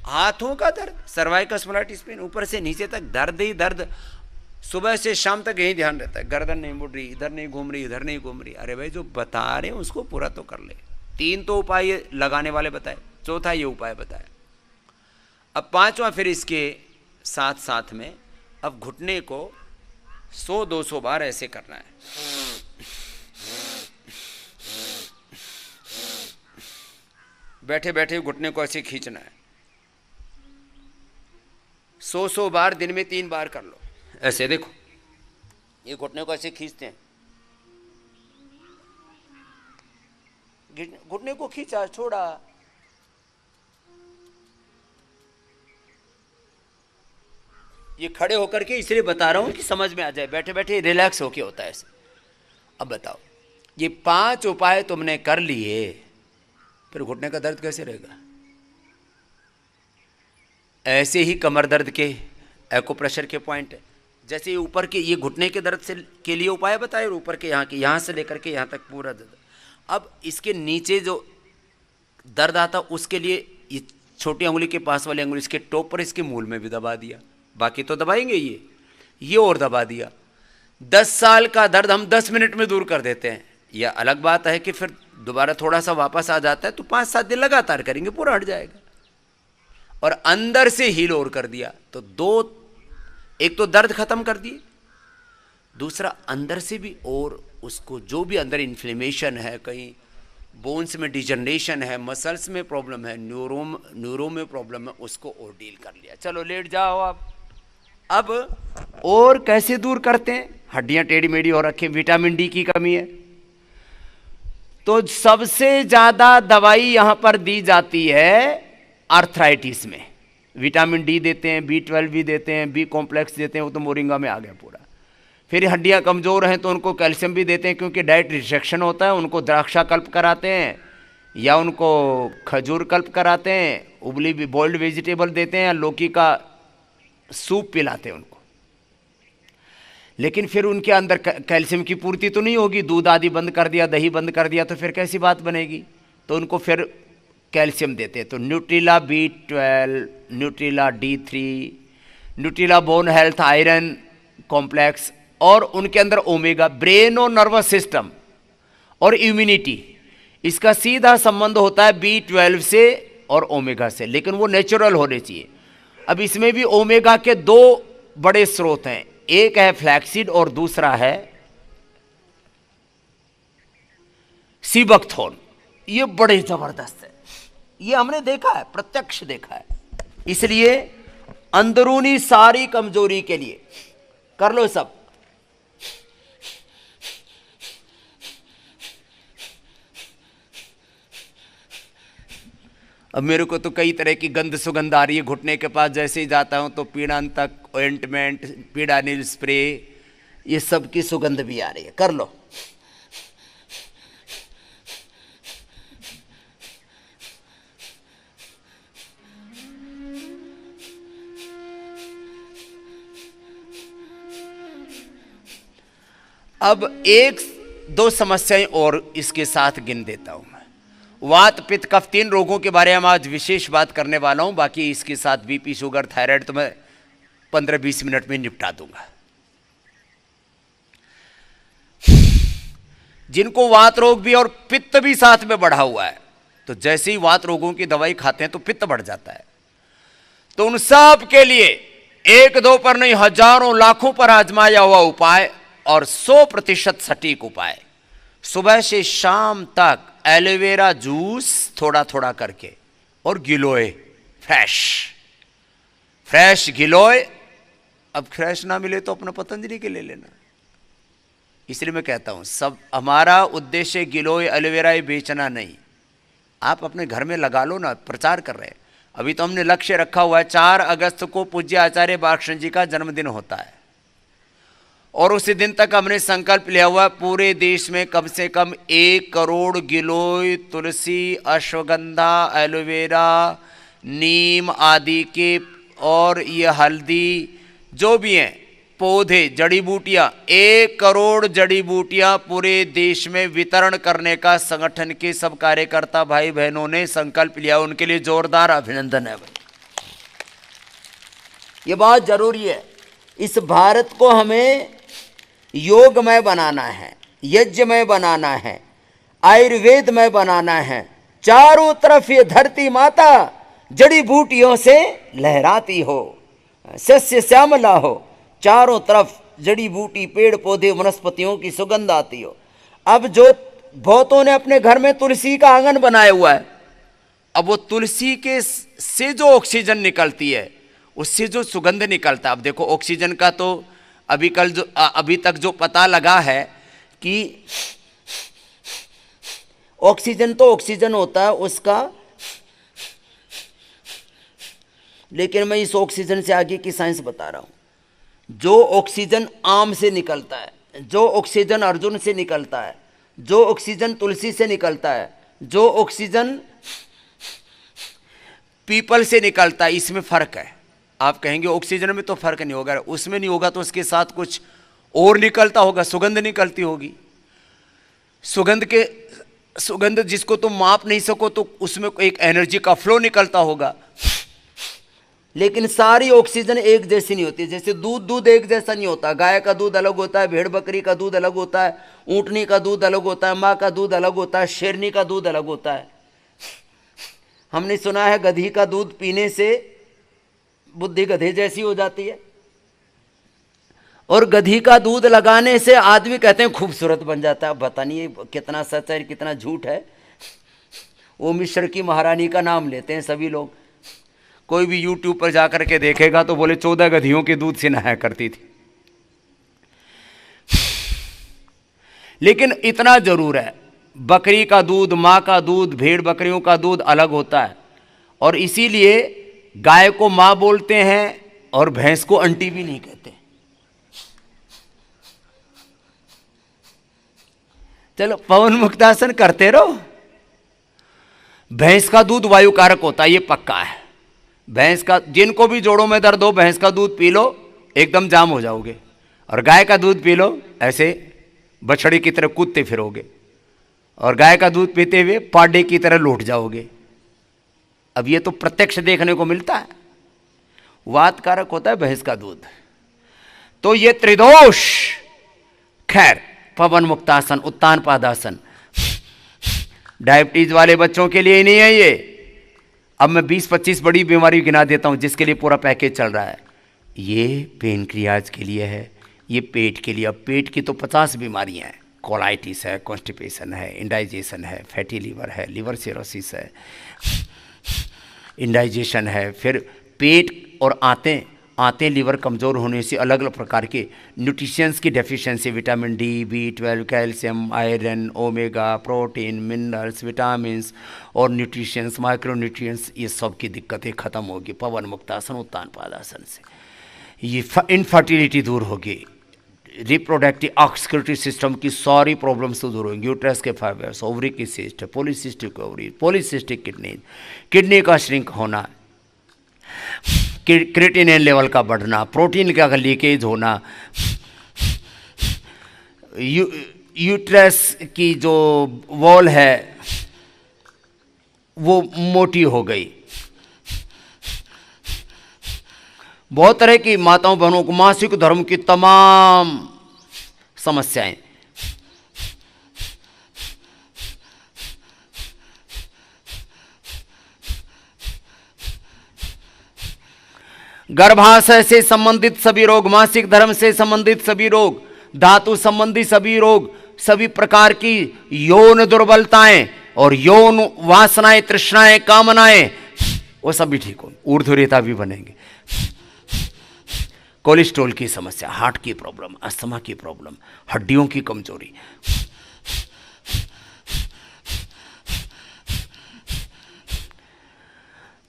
हाथों का दर्द, सर्वाइकल स्पॉन्डिलाइटिस पेन, ऊपर से नीचे तक दर्द ही दर्द, सुबह से शाम तक यही ध्यान रहता है, गर्दन नहीं मुड़ रही, इधर नहीं घूम रही, इधर नहीं घूम रही। अरे भाई जो बता रहे हैं उसको पूरा तो कर ले। 3 तो उपाय ये लगाने वाले बताए, चौथा ये उपाय बताया। अब 5वां फिर इसके साथ साथ में अब घुटने को 100-200 बार ऐसे करना है। बैठे बैठे घुटने को ऐसे खींचना है, 100 बार, दिन में 3 बार कर लो। ऐसे देखो, ये घुटने को ऐसे खींचते हैं, घुटने को खींचा, छोड़ा। ये खड़े होकर के इसलिए बता रहा हूं कि समझ में आ जाए, बैठे बैठे रिलैक्स होके होता है ऐसे। अब बताओ, ये 5 उपाय तुमने कर लिए, फिर घुटने का दर्द कैसे रहेगा? ऐसे ही कमर दर्द के एक्यूप्रेशर के पॉइंट है। जैसे ये ऊपर के, ये घुटने के दर्द से के लिए उपाय बताए, और ऊपर के यहाँ से लेकर के यहाँ तक पूरा दर्द। अब इसके नीचे जो दर्द आता उसके लिए ये छोटी उंगली के पास वाली उंगली, इसके टॉप पर, इसके मूल में भी दबा दिया, बाकी तो दबाएंगे ये और दबा दिया। 10 साल का दर्द हम 10 मिनट में दूर कर देते हैं। यह अलग बात है कि फिर दोबारा थोड़ा सा वापस आ जाता है, तो 5-7 दिन लगातार करेंगे, पूरा हट जाएगा। और अंदर से हील और कर दिया तो एक तो दर्द खत्म कर दिए, दूसरा अंदर से भी, और उसको जो भी अंदर इन्फ्लेमेशन है, कहीं बोन्स में डिजनरेशन है, मसल्स में प्रॉब्लम है, न्यूरो में प्रॉब्लम है, उसको और डील कर लिया। चलो लेट जाओ आप। अब और कैसे दूर करते हैं? हड्डियां टेढ़ी मेढ़ी हो रखी, विटामिन डी की कमी है, तो सबसे ज्यादा दवाई यहां पर दी जाती है आर्थराइटिस में। विटामिन डी देते हैं, B12 भी देते हैं, बी कॉम्प्लेक्स देते हैं, वो तो मोरिंगा में आ गया पूरा। फिर हड्डियां कमज़ोर हैं तो उनको कैल्शियम भी देते हैं, क्योंकि डाइट रिस्ट्रिक्शन होता है, उनको द्राक्षा कल्प कराते हैं या उनको खजूर कल्प कराते हैं, उबली भी बॉइल्ड वेजिटेबल देते हैं, या लौकी का सूप पिलाते हैं उनको। लेकिन फिर उनके अंदर कैल्शियम की पूर्ति तो नहीं होगी, दूध आदि बंद कर दिया, दही बंद कर दिया, तो फिर कैसी बात बनेगी? तो उनको फिर कैल्शियम देते हैं। तो Nutrela B12, Nutrela D3, Nutrela bone health iron complex, और उनके अंदर ओमेगा, ब्रेन और नर्वस सिस्टम और इम्यूनिटी, इसका सीधा संबंध होता है B12 से और ओमेगा से, लेकिन वो नेचुरल होने चाहिए। अब इसमें भी ओमेगा के 2 बड़े स्रोत हैं, एक है फ्लैक्सीड और दूसरा है सीबकथोर्न। ये बड़े जबरदस्त है, ये हमने देखा है, प्रत्यक्ष देखा है। इसलिए अंदरूनी सारी कमजोरी के लिए कर लो सब। अब मेरे को तो कई तरह की गंध सुगंध आ रही है घुटने के पास, जैसे ही जाता हूं तो पीड़ांतक, ऑइंटमेंट, पीड़ानिल स्प्रे, ये सब की सुगंध भी आ रही है। कर लो। अब 1-2 समस्याएं और इसके साथ गिन देता हूं मैं। वात, पित्त, कफ, 3 रोगों के बारे में आज विशेष बात करने वाला हूं। बाकी इसके साथ बीपी, शुगर, थायराइड तो मैं 15-20 मिनट में निपटा दूंगा। जिनको वात रोग भी और पित्त भी साथ में बढ़ा हुआ है, तो जैसे ही वात रोगों की दवाई खाते हैं तो पित्त बढ़ जाता है। तो उन सब के लिए 1-2 पर नहीं, हजारों लाखों पर आजमाया हुआ उपाय और 100% सटीक उपाय। सुबह से शाम तक एलोवेरा जूस थोड़ा थोड़ा करके, और गिलोय फ्रेश गिलोय। अब फ्रेश ना मिले तो अपना पतंजलि के ले लेना। इसलिए मैं कहता हूं, सब हमारा उद्देश्य गिलोय एलोवेरा ये बेचना नहीं, आप अपने घर में लगा लो ना, प्रचार कर रहे हैं। अभी तो हमने लक्ष्य रखा हुआ है, 4 अगस्त को पूज्य आचार्य बालकृष्ण जी का जन्मदिन होता है, और उसी दिन तक हमने संकल्प लिया हुआ पूरे देश में कम से कम 1 करोड़ गिलोय, तुलसी, अश्वगंधा, एलोवेरा, नीम आदि के, और ये हल्दी, जो भी हैं पौधे, जड़ी बूटियां, 1 करोड़ जड़ी बूटियां पूरे देश में वितरण करने का संगठन के सब कार्यकर्ता भाई बहनों ने संकल्प लिया। उनके लिए जोरदार अभिनंदन है भाई। ये बहुत जरूरी है। इस भारत को हमें योगमय बनाना है, यज्ञमय बनाना है, आयुर्वेदमय बनाना है। चारों तरफ ये धरती माता जड़ी बूटियों से लहराती हो, सस्य श्यामला हो, चारों तरफ जड़ी बूटी, पेड़ पौधे, वनस्पतियों की सुगंध आती हो। अब जो बहुतों ने अपने घर में तुलसी का आंगन बनाया हुआ है, अब वो तुलसी के से जो ऑक्सीजन निकलती है, उससे जो सुगंध निकलता है। अब देखो ऑक्सीजन का तो अभी तक जो पता लगा है कि ऑक्सीजन तो ऑक्सीजन होता है उसका, लेकिन मैं इस ऑक्सीजन से आगे की साइंस बता रहा हूं। जो ऑक्सीजन आम से निकलता है, जो ऑक्सीजन अर्जुन से निकलता है, जो ऑक्सीजन तुलसी से निकलता है, जो ऑक्सीजन पीपल से निकलता है, इसमें फर्क है। आप कहेंगे ऑक्सीजन में तो फर्क नहीं होगा, उसमें नहीं होगा तो उसके साथ कुछ और निकलता होगा, सुगंध निकलती होगी। सुगंध जिसको तुम माप नहीं सको तो उसमें एक एनर्जी का फ्लो निकलता होगा। लेकिन सारी ऑक्सीजन एक जैसी नहीं होती। जैसे दूध एक जैसा नहीं होता, गाय का दूध अलग होता है, भेड़ बकरी का दूध अलग होता है, ऊँटनी का दूध अलग होता है, माँ का दूध अलग होता है, शेरनी का दूध अलग होता है। हमने सुना है गधी का दूध पीने से बुद्धि गधे जैसी हो जाती है, और गधी का दूध लगाने से आदमी कहते हैं खूबसूरत बन जाता है। पता नहीं कितना सच है कितना झूठ है। वो मिस्र की महारानी का नाम लेते हैं सभी लोग। कोई भी यूट्यूब पर जाकर के देखेगा तो बोले 14 गधियों के दूध से नहाया करती थी। लेकिन इतना जरूर है, बकरी का दूध, माँ का दूध, भेड़ बकरियों का दूध अलग होता है, और इसीलिए गाय को माँ बोलते हैं और भैंस को अंटी भी नहीं कहते। चलो पवन मुक्तासन करते रहो। भैंस का दूध वायुकारक होता है, ये पक्का है। भैंस का, जिनको भी जोड़ों में दर्द हो, भैंस का दूध पी लो, एकदम जाम हो जाओगे। और गाय का दूध पी लो, ऐसे बछड़ी की तरह कूदते फिरोगे, और गाय का दूध पीते हुए पाडे की तरह लौट जाओगे। अब ये तो प्रत्यक्ष देखने को मिलता है। वातकारक होता है भैंस का दूध। तो ये त्रिदोष, खैर, पवन मुक्तासन, उत्तान पादासन डायबिटीज वाले बच्चों के लिए ही नहीं है ये। अब मैं 20-25 बड़ी बीमारी गिना देता हूं जिसके लिए पूरा पैकेज चल रहा है। ये पेनक्रियाज के लिए है, ये पेट के लिए। अब पेट की तो 50 बीमारियां हैं। कोलाइटिस है, कॉन्स्टिपेशन है, इंडाइजेशन है, फैटी लीवर है, लिवर सिरोसिस है, इंडाइजेशन है। फिर पेट और आते लीवर कमज़ोर होने से अलग अलग प्रकार के न्यूट्रिशंस की deficiency, vitamin D, B12, calcium, iron, omega, protein, minerals, vitamins और न्यूट्रिशंस, माइक्रो न्यूट्रिएंट्स, ये सब की दिक्कतें खत्म होगी पवन मुक्तासन, उत्तान पादासन से। ये इनफर्टिलिटी दूर होगी, रिप्रोडक्टिव ऑक्सीक्यूटिव सिस्टम की सारी प्रॉब्लम्स तो दूर होंगी। यूट्रस के फाइबर्स, ओवरी की cyst, polycystic ovary, polycystic kidney का श्रिंक होना, क्रिएटिनिन लेवल का बढ़ना, प्रोटीन का लीकेज होना, यूट्रस की जो वॉल है वो मोटी हो गई। बहुत तरह की माताओं बहनों को मासिक धर्म की तमाम समस्याएं, गर्भाशय से संबंधित सभी रोग, मासिक धर्म से संबंधित सभी रोग, धातु संबंधी सभी रोग, सभी प्रकार की यौन दुर्बलताएं और यौन वासनाएं, तृष्णाएं, कामनाएं, वो सब भी ठीक हो, ऊर्ध्वरेता भी बनेंगे। कोलेस्ट्रॉल की समस्या, हार्ट की प्रॉब्लम, अस्थमा की प्रॉब्लम, हड्डियों की कमजोरी,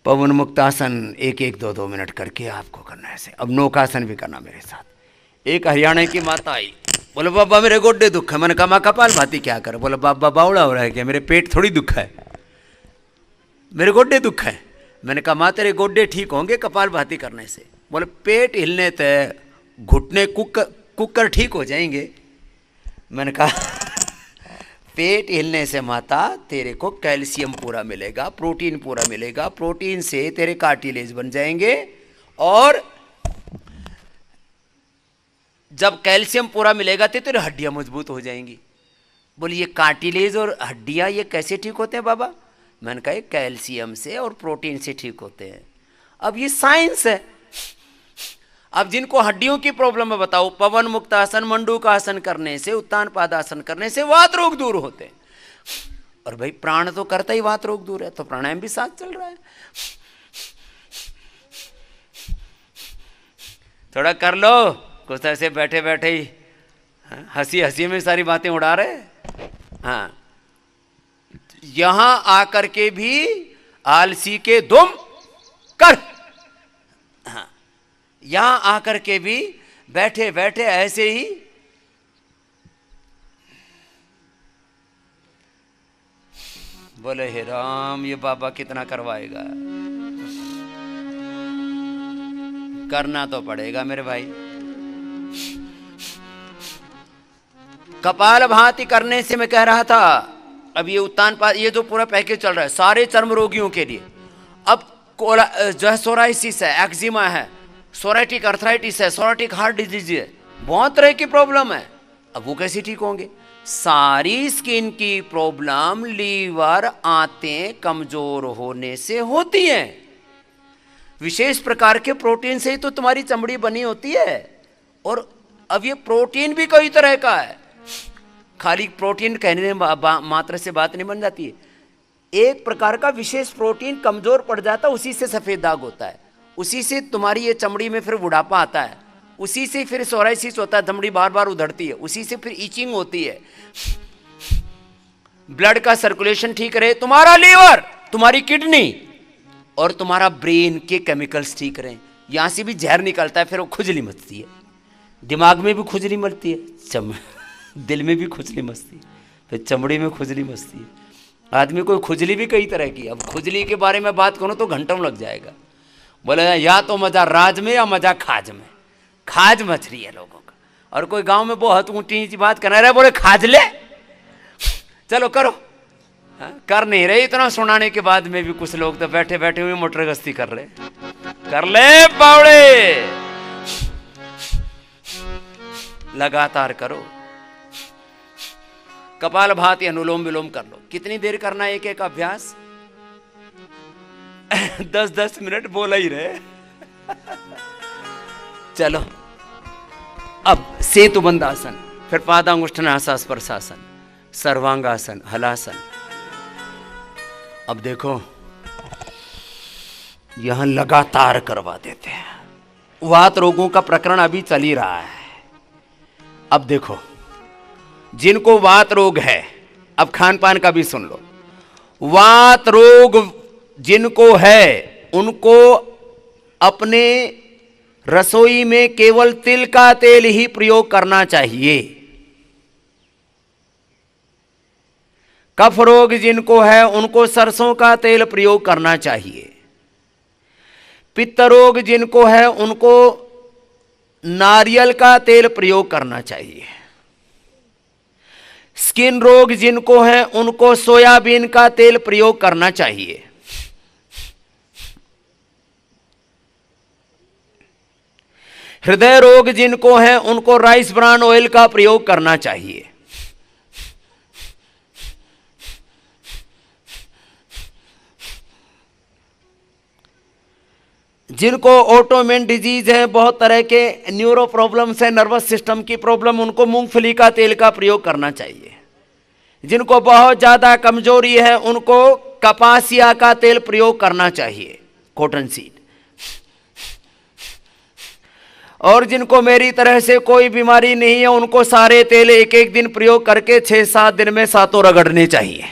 पवन मुक्तासन 1-1, 2-2 मिनट करके आपको करना है ऐसे। अब नौकासन भी करना मेरे साथ। एक हरियाणा की माता आई, बोले बाबा मेरे गोड्डे दुख है। मैंने कहा माँ कपाल भाती क्या कर? बोले बाबा बावड़ा हो रहा है क्या? मेरे पेट थोड़ी दुख है, मेरे गोड्डे दुख है। मैंने कहा माँ तेरे गोड्डे ठीक होंगे कपाल भाती करने से। बोले पेट हिलने तय घुटने कुकर ठीक हो जाएंगे। मैंने कहा पेट हिलने से माता तेरे को कैल्शियम पूरा मिलेगा, प्रोटीन पूरा मिलेगा, प्रोटीन से तेरे कार्टिलेज बन जाएंगे, और जब कैल्शियम पूरा मिलेगा तो तेरी हड्डियां मजबूत हो जाएंगी। बोले ये कार्टिलेज और हड्डियां ये कैसे ठीक होते हैं बाबा? मैंने कहा कैल्शियम से और प्रोटीन से ठीक होते हैं। अब ये साइंस है। अब जिनको हड्डियों की प्रॉब्लम है बताओ, पवन मुक्तासन, मंडूकासन करने से, उत्तान पादासन करने से वात रोग दूर होते हैं। और भाई प्राण तो करता ही वात रोग दूर है, तो प्राणायाम भी साथ चल रहा है। थोड़ा कर लो, कुछ ऐसे बैठे बैठे ही हंसी हंसी में सारी बातें उड़ा रहे। हाँ यहां आकर के भी आलसी के दुम कर, हाँ, यहां आकर के भी बैठे बैठे ऐसे ही बोले हे राम, ये बाबा कितना करवाएगा। करना तो पड़ेगा मेरे भाई। कपालभाति करने से मैं कह रहा था, अब ये उत्तानपाद, ये जो पूरा पैकेज चल रहा है सारे चर्म रोगियों के लिए। अब जो है सोराइसिस है, एक्जिमा है, सोराइटिक अर्थराइटिस है, सोराइटिक हार्ट डिजीज है, बहुत तरह की प्रॉब्लम है। अब वो कैसे ठीक होंगे? सारी स्किन की प्रॉब्लम लीवर, आंतें कमजोर होने से होती हैं। विशेष प्रकार के प्रोटीन से ही तो तुम्हारी चमड़ी बनी होती है। और अब ये प्रोटीन भी कई तरह का है, खाली प्रोटीन कहने मात्र से बात नहीं बन जाती है। एक प्रकार का विशेष प्रोटीन कमजोर पड़ जाता है, उसी से सफेद दाग होता है, उसी से तुम्हारी ये चमड़ी में फिर बुढ़ापा आता है, उसी से फिर सोराइसिस होता है, चमड़ी बार बार उधड़ती है, उसी से फिर ईचिंग होती है। ब्लड का सर्कुलेशन ठीक रहे, तुम्हारा लीवर, तुम्हारी किडनी और तुम्हारा ब्रेन के केमिकल्स ठीक रहे, यहां से भी जहर निकलता है, फिर वो खुजली मचती है, दिमाग में भी खुजली मचती है, दिल में भी खुजली मचती है, फिर चमड़ी में खुजली मचती है। आदमी को खुजली भी कई तरह की। अब खुजली के बारे में बात करूं तो घंटों लग जाएगा। बोले या तो मजा राज में या मजा खाज में। खाज मच रही है लोगों का, और कोई गांव में बहुत ऊंची बात करना रहे, बोले खाज ले, चलो करो। कर नहीं रहे, इतना सुनाने के बाद में भी कुछ लोग तो बैठे बैठे हुए मोटर गश्ती कर रहे। कर ले बावड़े, लगातार करो। कपालभाति, अनुलोम विलोम कर लो। कितनी देर करना है एक एक अभ्यास? 10-10 मिनट बोला ही रहे। चलो अब सेतुबंधासन, फिर पादांगुष्ठनासा स्पर्शासन, सर्वांगासन, हलासन। अब देखो यहां लगातार करवा देते हैं। वात रोगों का प्रकरण अभी चल ही रहा है। अब देखो जिनको वात रोग है, अब खान पान का भी सुन लो। वात रोग जिनको है उनको अपने रसोई में केवल तिल का तेल ही प्रयोग करना चाहिए। कफ रोग जिनको है उनको सरसों का तेल प्रयोग करना चाहिए। पित्त रोग जिनको है उनको नारियल का तेल प्रयोग करना चाहिए। स्किन रोग जिनको है उनको सोयाबीन का तेल प्रयोग करना चाहिए। हृदय रोग जिनको है उनको राइस ब्रान ऑयल का प्रयोग करना चाहिए। जिनको ऑटोइम्यून डिजीज है, बहुत तरह के न्यूरो प्रॉब्लम्स है, नर्वस सिस्टम की प्रॉब्लम, उनको मूंगफली का तेल का प्रयोग करना चाहिए। जिनको बहुत ज्यादा कमजोरी है उनको कपासिया का तेल प्रयोग करना चाहिए, कॉटन सीड। और जिनको मेरी तरह से कोई बीमारी नहीं है उनको सारे तेल एक एक दिन प्रयोग करके 6-7 दिन में सातों रगड़ने चाहिए।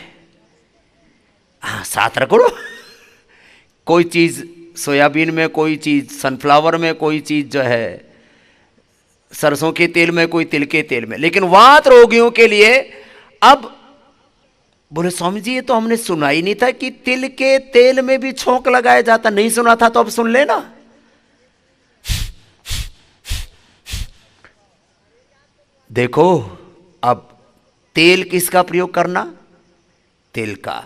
हाँ, 7 रगड़ो। कोई चीज सोयाबीन में, कोई चीज सनफ्लावर में, कोई चीज जो है सरसों के तेल में, कोई तिल के तेल में। लेकिन वात रोगियों के लिए अब बोले स्वामी जी ये तो हमने सुना ही नहीं था कि तिल के तेल में भी छोंक लगाया जाता। नहीं सुना था तो अब सुन लेना। देखो अब तेल किसका प्रयोग करना? तिल का।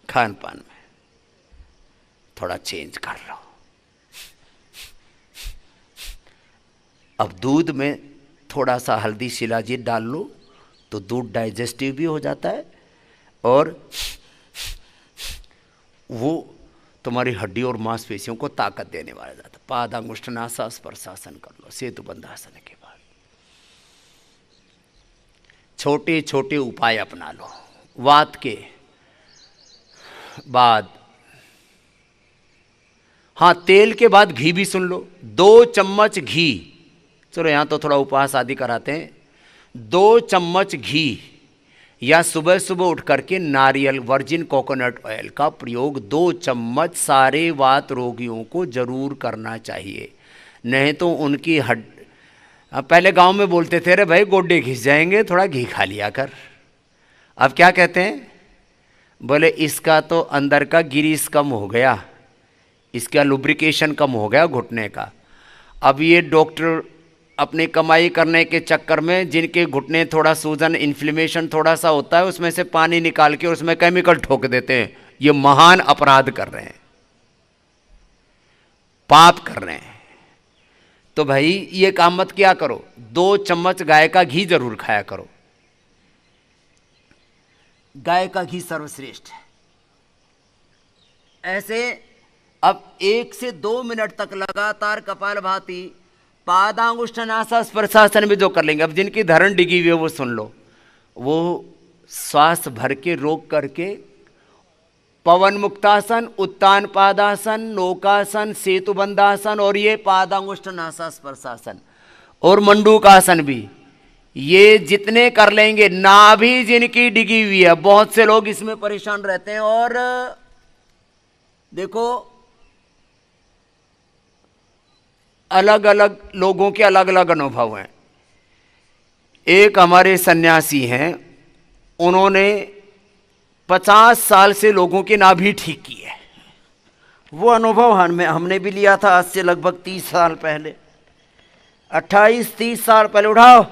खान पान में थोड़ा चेंज कर लो। अब दूध में थोड़ा सा हल्दी शिलाजीत डाल लो तो दूध डाइजेस्टिव भी हो जाता है और वो तुम्हारी हड्डी और मांसपेशियों को ताकत देने वाला जाता है। पादांगुष्ठनासा स्पर्शासन कर लो सेतुबंधासन के बाद। छोटे छोटे उपाय अपना लो। वात के बाद, हाँ, तेल के बाद घी भी सुन लो। 2 चम्मच घी, चलो यहां तो थोड़ा उपवास आदि कराते हैं। 2 चम्मच घी या सुबह सुबह उठ करके नारियल वर्जिन कोकोनट ऑयल का प्रयोग 2 चम्मच सारे वात रोगियों को जरूर करना चाहिए। नहीं तो उनकी पहले गांव में बोलते थे, अरे भाई गोड्डे घिस जाएंगे, थोड़ा घी खा लिया कर। अब क्या कहते हैं, बोले इसका तो अंदर का गिरीस कम हो गया, इसका लुब्रिकेशन कम हो गया घुटने का। अब ये डॉक्टर अपनी कमाई करने के चक्कर में जिनके घुटने थोड़ा सूजन इन्फ्लेमेशन थोड़ा सा होता है, उसमें से पानी निकाल के उसमें केमिकल ठोक देते हैं। ये महान अपराध कर रहे हैं, पाप कर रहे हैं। तो भाई ये काम मत किया करो, 2 चम्मच गाय का घी जरूर खाया करो। गाय का घी सर्वश्रेष्ठ है। ऐसे अब 1 से 2 मिनट तक लगातार कपालभाति पादांगुष्ठनासा स्पर्शासन भी जो कर लेंगे। अब जिनकी धरण डिगी हुई है वो सुन लो, वो श्वास भर के रोक करके पवन मुक्तासन, उत्तान पादासन, नौकासन, सेतुबंधासन और ये पादांगुष्ठनासा स्पर्शासन और मंडूकासन भी, ये जितने कर लेंगे, नाभि जिनकी डिगी हुई है, बहुत से लोग इसमें परेशान रहते हैं। और देखो अलग अलग लोगों के अलग अलग अनुभव हैं। एक हमारे सन्यासी हैं, उन्होंने 50 साल से लोगों की नाभि ठीक की है। वो अनुभव हमने भी लिया था आज से लगभग 30 साल पहले, 28-30 साल पहले। उठाओ,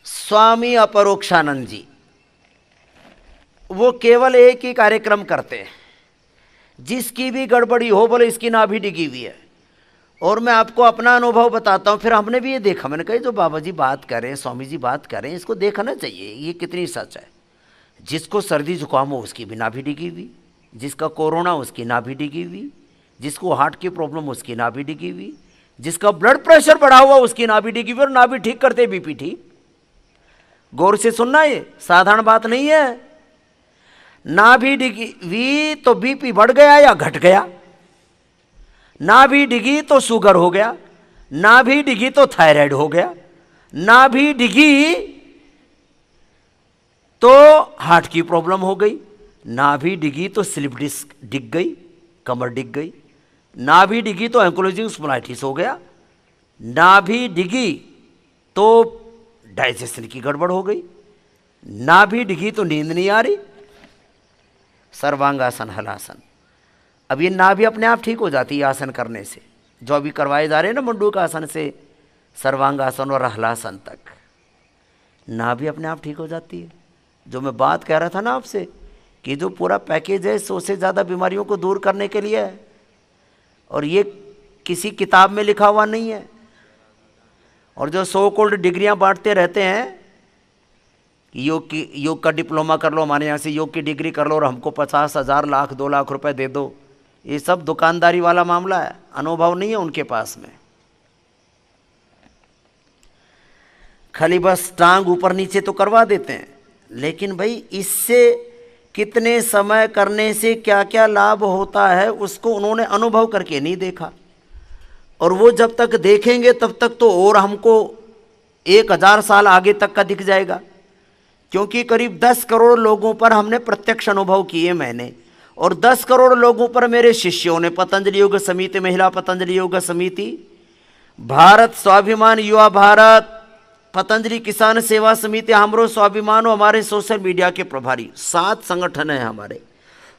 स्वामी अपरोक्षानंद जी, वो केवल एक ही कार्यक्रम करते हैं, जिसकी भी गड़बड़ी हो बोले इसकी नाभि डिगी हुई है। और मैं आपको अपना अनुभव बताता हूँ। फिर हमने भी ये देखा, मैंने कहा जो बाबा जी बात कर रहे हैं, स्वामी जी बात कर रहे हैं, इसको देखना चाहिए ये कितनी सच है। जिसको सर्दी जुकाम हो उसकी भी नाभि डिगी हुई, जिसका कोरोना उसकी नाभि डिगी हुई, जिसको हार्ट की प्रॉब्लम उसकी नाभि डिगी हुई, जिसका ब्लड प्रेशर बढ़ा हुआ उसकी नाभि डिगी हुई। और नाभि ठीक करते बीपी ठीक। गौर से सुनना, ये साधारण बात नहीं है। नाभि डिगी हुई तो बीपी बढ़ गया या घट गया, नाभि डिगी तो शुगर हो गया, नाभि डिगी तो थायराइड हो गया, नाभि डिगी तो हार्ट की प्रॉब्लम हो गई, नाभि डिगी तो स्लिप डिस्क डिग गई, कमर डिग गई, नाभि डिगी तो एंकोलॉजिंग स्पॉन्डिलाइटिस हो गया, नाभि डिगी तो डाइजेशन की गड़बड़ हो गई, नाभि डिगी तो नींद नहीं आ रही। सर्वांगासन हलासन, अब ये नाभि अपने आप ठीक हो जाती है आसन करने से, जो अभी करवाए जा रहे हैं ना मंडूकासन से सर्वांगासन और हलासन तक, नाभि अपने आप ठीक हो जाती है। जो मैं बात कह रहा था ना आपसे कि जो पूरा पैकेज है 100 से ज़्यादा बीमारियों को दूर करने के लिए है, और ये किसी किताब में लिखा हुआ नहीं है। और जो सो कॉल्ड डिग्रियाँ बांटते रहते हैं, योग का डिप्लोमा कर लो, हमारे यहाँ से योग की डिग्री कर लो और हमको 50,000 लाख 2 लाख रुपए दे दो, ये सब दुकानदारी वाला मामला है, अनुभव नहीं है उनके पास में। खाली बस टांग ऊपर नीचे तो करवा देते हैं, लेकिन भाई इससे कितने समय करने से क्या क्या लाभ होता है उसको उन्होंने अनुभव करके नहीं देखा। और वो जब तक देखेंगे तब तक तो और हमको 1000 साल आगे तक का दिख जाएगा, क्योंकि करीब 10 करोड़ लोगों पर हमने प्रत्यक्ष अनुभव किए मैंने, और 10 करोड़ लोगों पर मेरे शिष्यों ने, पतंजलि योग समिति, महिला पतंजलि योग समिति, भारत स्वाभिमान युवा भारत, पतंजलि किसान सेवा समिति, हमरो स्वाभिमान और हमारे सोशल मीडिया के प्रभारी, 7 संगठन हैं हमारे।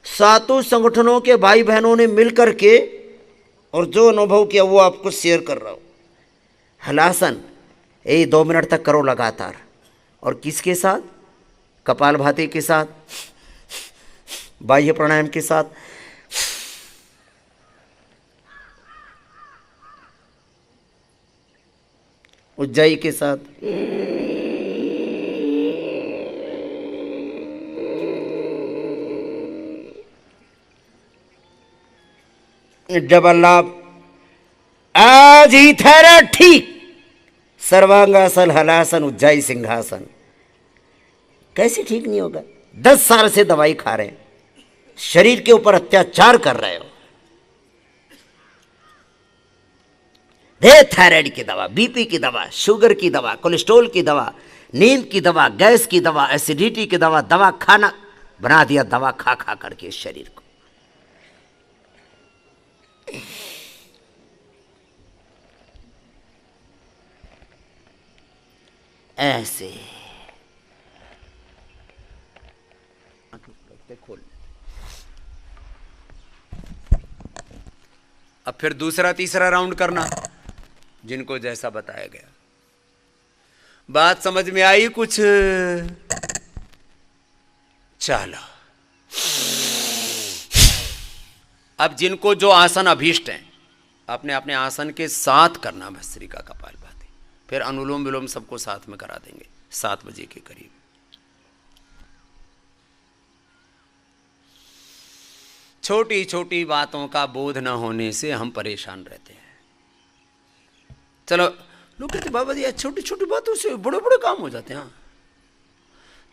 7 संगठनों के भाई बहनों ने मिलकर के और जो अनुभव किया वो आपको शेयर कर रहा हूँ। हलासन 2 मिनट तक करो लगातार, और किसके साथ? कपालभाति के साथ, बाह्य प्राणायाम के साथ। उज्जाई के साथ। डबल लाभ। आज ही थायराइड ठीक। सर्वांगासन, हलासन, उज्जाई, सिंहासन। कैसे ठीक नहीं होगा? 10 साल से दवाई खा रहे हैं, शरीर के ऊपर अत्याचार कर रहे हो। दे थायराइड की दवा, बीपी की दवा, शुगर की दवा, कोलेस्ट्रॉल की दवा, नींद की दवा, गैस की दवा, एसिडिटी की दवा, दवा खाना बना दिया, दवा खा खा करके शरीर को। ऐसे खोल। अब फिर दूसरा तीसरा राउंड करना, जिनको जैसा बताया गया। बात समझ में आई कुछ? चलो, अब जिनको जो आसन अभीष्ट हैं अपने अपने आसन के साथ करना भस्त्रिका कपालभाति, फिर अनुलोम विलोम सबको साथ में करा देंगे 7 बजे के करीब। छोटी छोटी बातों का बोध न होने से हम परेशान रहते हैं। चलो, लोग कहते बाबा जी छोटी छोटी बातों से बड़े बड़े काम हो जाते हैं।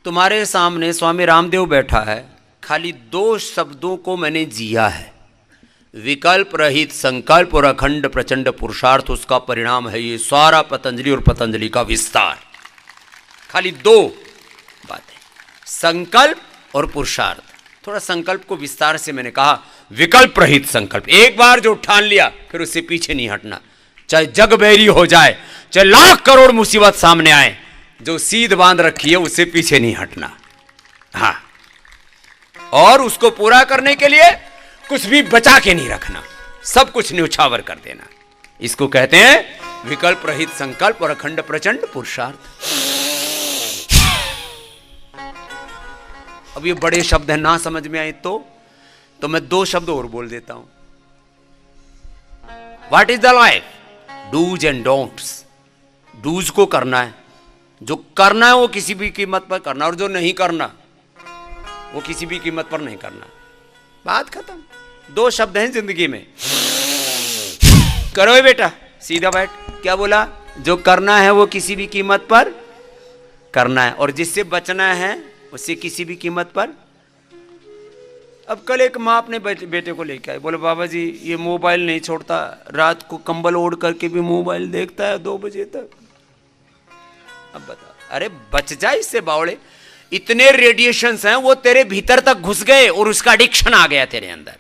तुम्हारे सामने स्वामी रामदेव बैठा है, खाली 2 शब्दों को मैंने जिया है, विकल्प रहित संकल्प और अखंड प्रचंड पुरुषार्थ, उसका परिणाम है ये सारा पतंजलि और पतंजलि का विस्तार। खाली 2 बातें, संकल्प और पुरुषार्थ। थोड़ा संकल्प को विस्तार से मैंने कहा, विकल्प रहित संकल्प, एक बार जो ठान लिया फिर उससे पीछे नहीं हटना, चाहे जग बैरी हो जाए, चाहे लाख करोड़ मुसीबत सामने आए, जो सीध बांध रखी है उससे पीछे नहीं हटना। हाँ, और उसको पूरा करने के लिए कुछ भी बचा के नहीं रखना, सब कुछ न्यौछावर कर देना। इसको कहते हैं विकल्प रहित संकल्प और अखंड प्रचंड पुरुषार्थ। अब ये बड़े शब्द हैं, ना समझ में आए तो मैं 2 शब्द और बोल देता हूं। What is the life? Dos and don'ts. Dos को करना है, जो करना है वो किसी भी कीमत पर करना, और जो नहीं करना वो किसी भी कीमत पर नहीं करना। बात खत्म। 2 शब्द हैं जिंदगी में। करो बेटा, सीधा बैठ। क्या बोला? जो करना है वो किसी भी कीमत पर करना है, और जिससे बचना है उससे किसी भी कीमत पर। अब कल एक माँ अपने बेटे को लेके आई, बोले बाबा जी ये मोबाइल नहीं छोड़ता, रात को कंबल ओढ़ करके भी मोबाइल देखता है 2 बजे तक। अब बता, अरे बच जा इससे बावड़े, इतने रेडिएशंस हैं वो तेरे भीतर तक घुस गए और उसका एडिक्शन आ गया तेरे अंदर।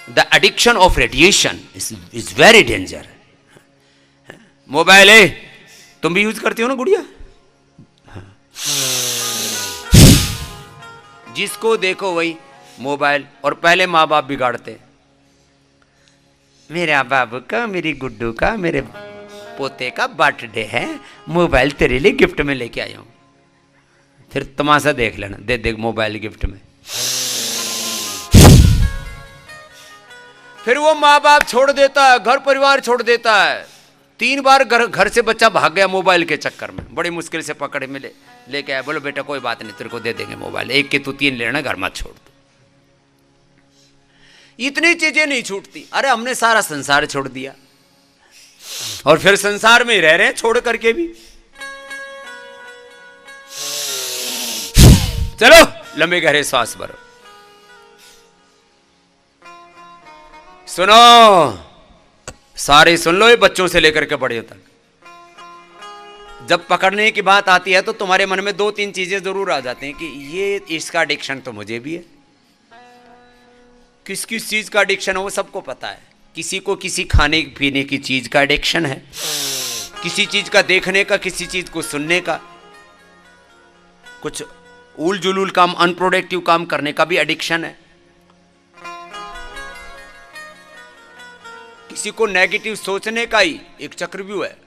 The addiction of radiation is very danger. Mobile है, तुम भी यूज करती हो ना गुड़िया? जिसको देखो वही मोबाइल, और पहले माँ बाप बिगाड़ते, मेरा बाबू का, मेरी गुड्डू का, मेरे पोते का बर्थडे है, मोबाइल तेरे लिए गिफ्ट में लेके आया हूं। फिर तमाशा देख लेना, दे दे मोबाइल गिफ्ट में। फिर वो माँ बाप छोड़ देता है, घर परिवार छोड़ देता है। 3 बार घर से बच्चा भाग गया मोबाइल के चक्कर में, बड़ी मुश्किल से पकड़े मिले, लेके आया, बोलो बेटा कोई बात नहीं तेरे को दे देंगे मोबाइल, 1 के तू 3 लेना, घर मत छोड़ दो। इतनी चीजें नहीं छूटती। अरे हमने सारा संसार छोड़ दिया और फिर संसार में ही रह रहे हैं छोड़ करके भी। चलो लंबे गहरे श्वास भरो। सुनो, सारे सुन लो, ये बच्चों से लेकर के बड़े तक। जब पकड़ने की बात आती है तो तुम्हारे मन में 2-3 चीजें जरूर आ जाती हैं कि ये इसका एडिक्शन तो मुझे भी है। किस किस चीज का एडिक्शन है वो सबको पता है। किसी को किसी खाने पीने की चीज का एडिक्शन है, किसी चीज का देखने का, किसी चीज को सुनने का, कुछ उल जुलूल काम, अनप्रोडक्टिव काम करने का भी एडिक्शन है। किसी को नेगेटिव सोचने का ही एक चक्रव्यूह है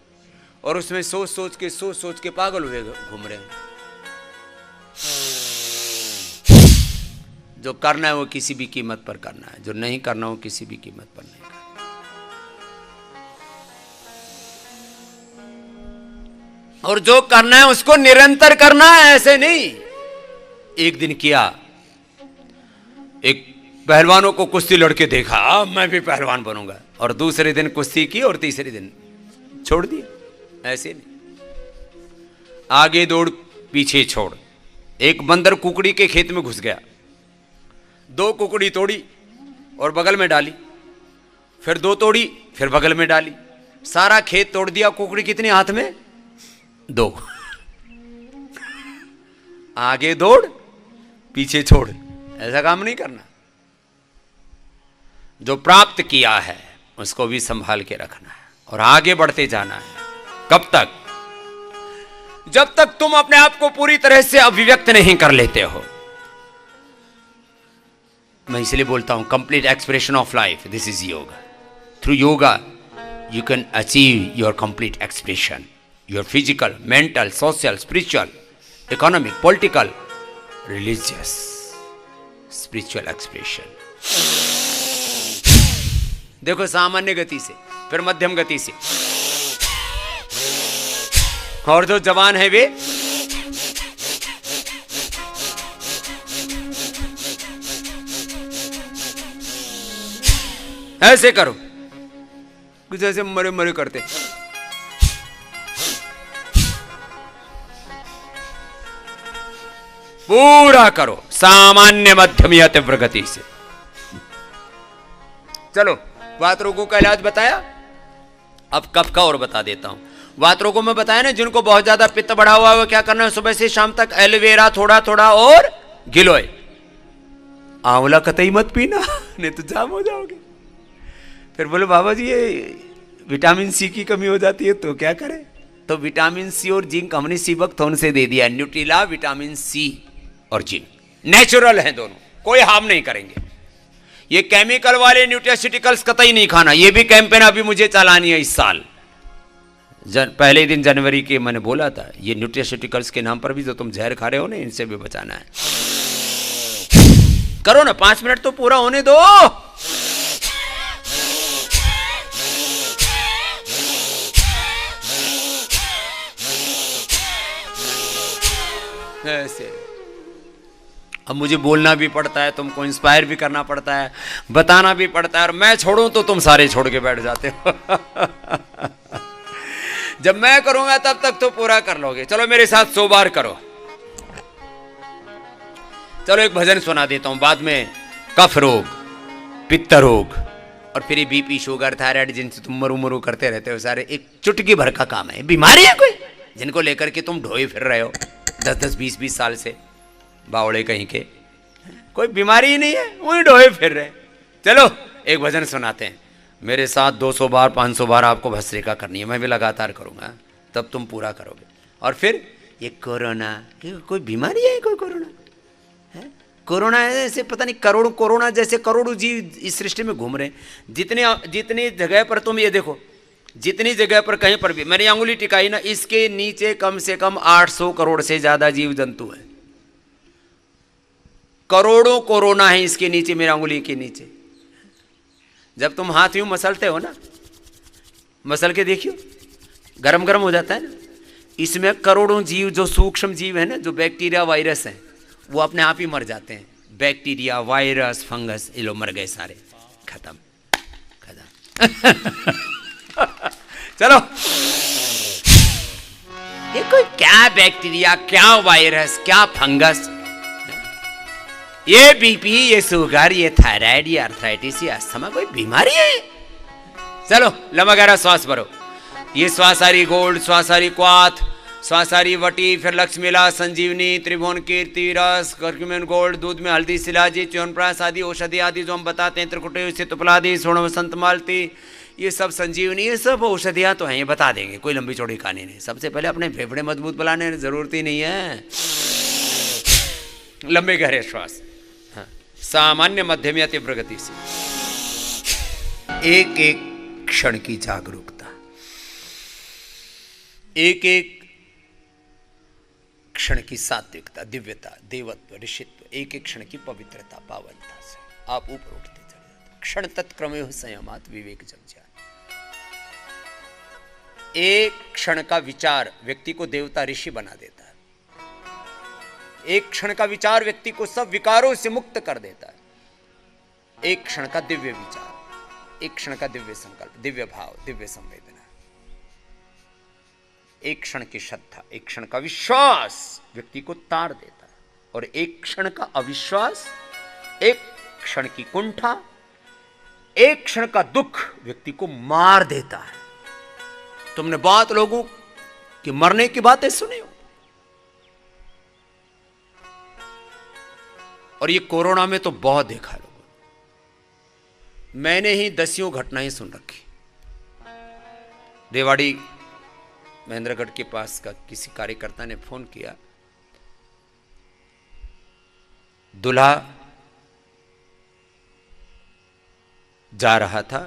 और उसमें सोच सोच के पागल हुए घूम रहे हैं। जो करना है वो किसी भी कीमत पर करना है, जो नहीं करना वो किसी भी कीमत पर नहीं करना। और जो करना है उसको निरंतर करना है, ऐसे नहीं एक दिन किया। एक पहलवानों को कुश्ती लड़के देखा, मैं भी पहलवान बनूंगा, और दूसरे दिन कुश्ती की और तीसरे दिन छोड़ दिया। ऐसे नहीं, आगे दौड़ पीछे छोड़। एक बंदर कुकड़ी के खेत में घुस गया, 2 कुकड़ी तोड़ी और बगल में डाली, फिर 2 तोड़ी फिर बगल में डाली, सारा खेत तोड़ दिया। कुकड़ी कितनी हाथ में? 2। आगे दौड़ पीछे छोड़, ऐसा काम नहीं करना। जो प्राप्त किया है उसको भी संभाल के रखना है और आगे बढ़ते जाना है। कब तक? जब तक तुम अपने आप को पूरी तरह से अभिव्यक्त नहीं कर लेते हो। मैं इसलिए बोलता हूं complete expression of life, this is yoga. Through yoga you can achieve your complete expression, your physical, mental, social, spiritual, economic, political, religious, spiritual expression. देखो सामान्य गति से, फिर मध्यम गति से, और जो जवान है वे ऐसे करो, कुछ ऐसे मरे मरे करते। पूरा करो सामान्य मध्यम या तीव्र गति से। चलो, वात रोगों का इलाज बताया, अब कफ का और बता देता हूं। वात रोगों में बताया ना, जिनको बहुत ज्यादा पित्त बढ़ा हुआ है, क्या करना है? सुबह से शाम तक एलोवेरा थोड़ा थोड़ा और गिलोय। आंवला कतई मत पीना, नहीं तो जाम हो जाओगे। फिर बोले बाबा जी ये विटामिन सी की कमी हो जाती है तो क्या करें? तो विटामिन सी और जिंक हमने सीबकथॉर्न से दे दिया। न्यूट्रिला, विटामिन सी और जिंक नेचुरल हैं दोनों, कोई हार्म नहीं करेंगे। ये केमिकल वाले न्यूट्रास्यूटिकल्स कतई नहीं खाना। ये भी कैंपेन अभी मुझे चलानी है इस साल। पहले दिन जनवरी के मैंने बोला था, ये न्यूट्रास्यूटिकल्स के नाम पर भी जो तुम जहर खा रहे हो ना, इनसे भी बचाना है। करो ना, 5 मिनट तो पूरा होने दो। ऐसे अब मुझे बोलना भी पड़ता है, तुमको इंस्पायर भी करना पड़ता है, बताना भी पड़ता है, और मैं छोड़ूं तो तुम सारे छोड़ के बैठ जाते हो। जब मैं करूंगा तब तक तो पूरा कर लोगे। चलो मेरे साथ 100 बार करो। चलो एक भजन सुना देता हूं, बाद में कफ रोग, पित्त रोग और फिर ये बीपी, शुगर, थायराइड, जिनसे तुम मरू मरू करते रहते हो, सारे एक चुटकी भर का काम है। बीमारी है कोई जिनको लेकर के तुम ढोए फिर रहे हो 10-10, 20-20 साल से, बावड़े कहीं के? कोई बीमारी ही नहीं है, वही ढोए फिर रहे। चलो एक भजन सुनाते हैं, मेरे साथ 200 बार 500 बार आपको भस्त्रिका करनी है। मैं भी लगातार करूंगा, तब तुम पूरा करोगे। और फिर ये कोरोना, ये कोई बीमारी है? कोई कोरोना है? कोरोना ऐसे पता नहीं करोड़ों कोरोना जैसे करोड़ों जीव इस सृष्टि में घूम रहे हैं। जितनी जगह पर तुम ये देखो, जितनी जगह पर कहीं पर भी मैंने अंगुली टिकाई ना, इसके नीचे कम से कम 800 करोड़ से ज्यादा जीव जंतु हैं। करोड़ों कोरोना है इसके नीचे, मेरी अंगुली के नीचे। जब तुम हाथ यूं मसलते हो ना, मसल के देखियो, गरम गरम हो जाता है ना, इसमें करोड़ों जीव जो सूक्ष्म जीव है ना, जो बैक्टीरिया वायरस हैं, वो अपने आप ही मर जाते हैं। बैक्टीरिया, वायरस, फंगस, ये लोग मर गए सारे, खत्म खत्म। चलो, ये कोई क्या बैक्टीरिया, क्या वायरस, क्या फंगस, ये बीपी, ये शुगर, ये थायराइड, ये आर्थराइटिस, ये अस्थमा, कोई बीमारी है? चलो लंबा गहरा श्वास भरो। ये श्वासारी गोल्ड, श्वासारी क्वाथ, श्वासारी वटी, फिर लक्ष्मीला, संजीवनी, त्रिभुवन कीर्ति रस, कर्क्यूमिन गोल्ड, दूध में हल्दी, शिलाजी, च्यवनप्राश आदि औषधि आदि जो हम बताते हैं, त्रिकुटे से तुपलादि, स्वर्ण वसंत मालती, ये सब संजीवनी, ये सब औषधियाँ तो हैं, ये बता देंगे, कोई लंबी चौड़ी कहानी नहीं। सबसे पहले अपने फेफड़े मजबूत बनाने की जरूरत ही नहीं है। लंबे गहरे श्वास, हाँ, सामान्य, मध्यम या तीव्र गति से। एक एक क्षण की जागरूकता, एक एक क्षण की सात्विकता, दिव्यता, देवत्व, ऋषित्व, एक एक क्षण की पवित्रता, पावनता से आप ऊपर उठते चले जाते। क्षण तत्क्रमे संयमात विवेक जग जाए। एक क्षण का विचार व्यक्ति को देवता, ऋषि बना देता है। एक क्षण का विचार व्यक्ति को सब विकारों से मुक्त कर देता है। एक क्षण का दिव्य विचार, एक क्षण का दिव्य संकल्प, दिव्य भाव, दिव्य संवेदना, एक क्षण की श्रद्धा, एक क्षण का विश्वास व्यक्ति को तार देता है। और एक क्षण का अविश्वास, एक क्षण की कुंठा, एक क्षण का दुख व्यक्ति को मार देता है। तुमने बहुत लोगों की मरने की बातें सुनी हो, और ये कोरोना में तो बहुत देखा लोगों, मैंने ही दसियों घटनाएं सुन रखी। रेवाड़ी महेंद्रगढ़ के पास का किसी कार्यकर्ता ने फोन किया, दूल्हा जा रहा था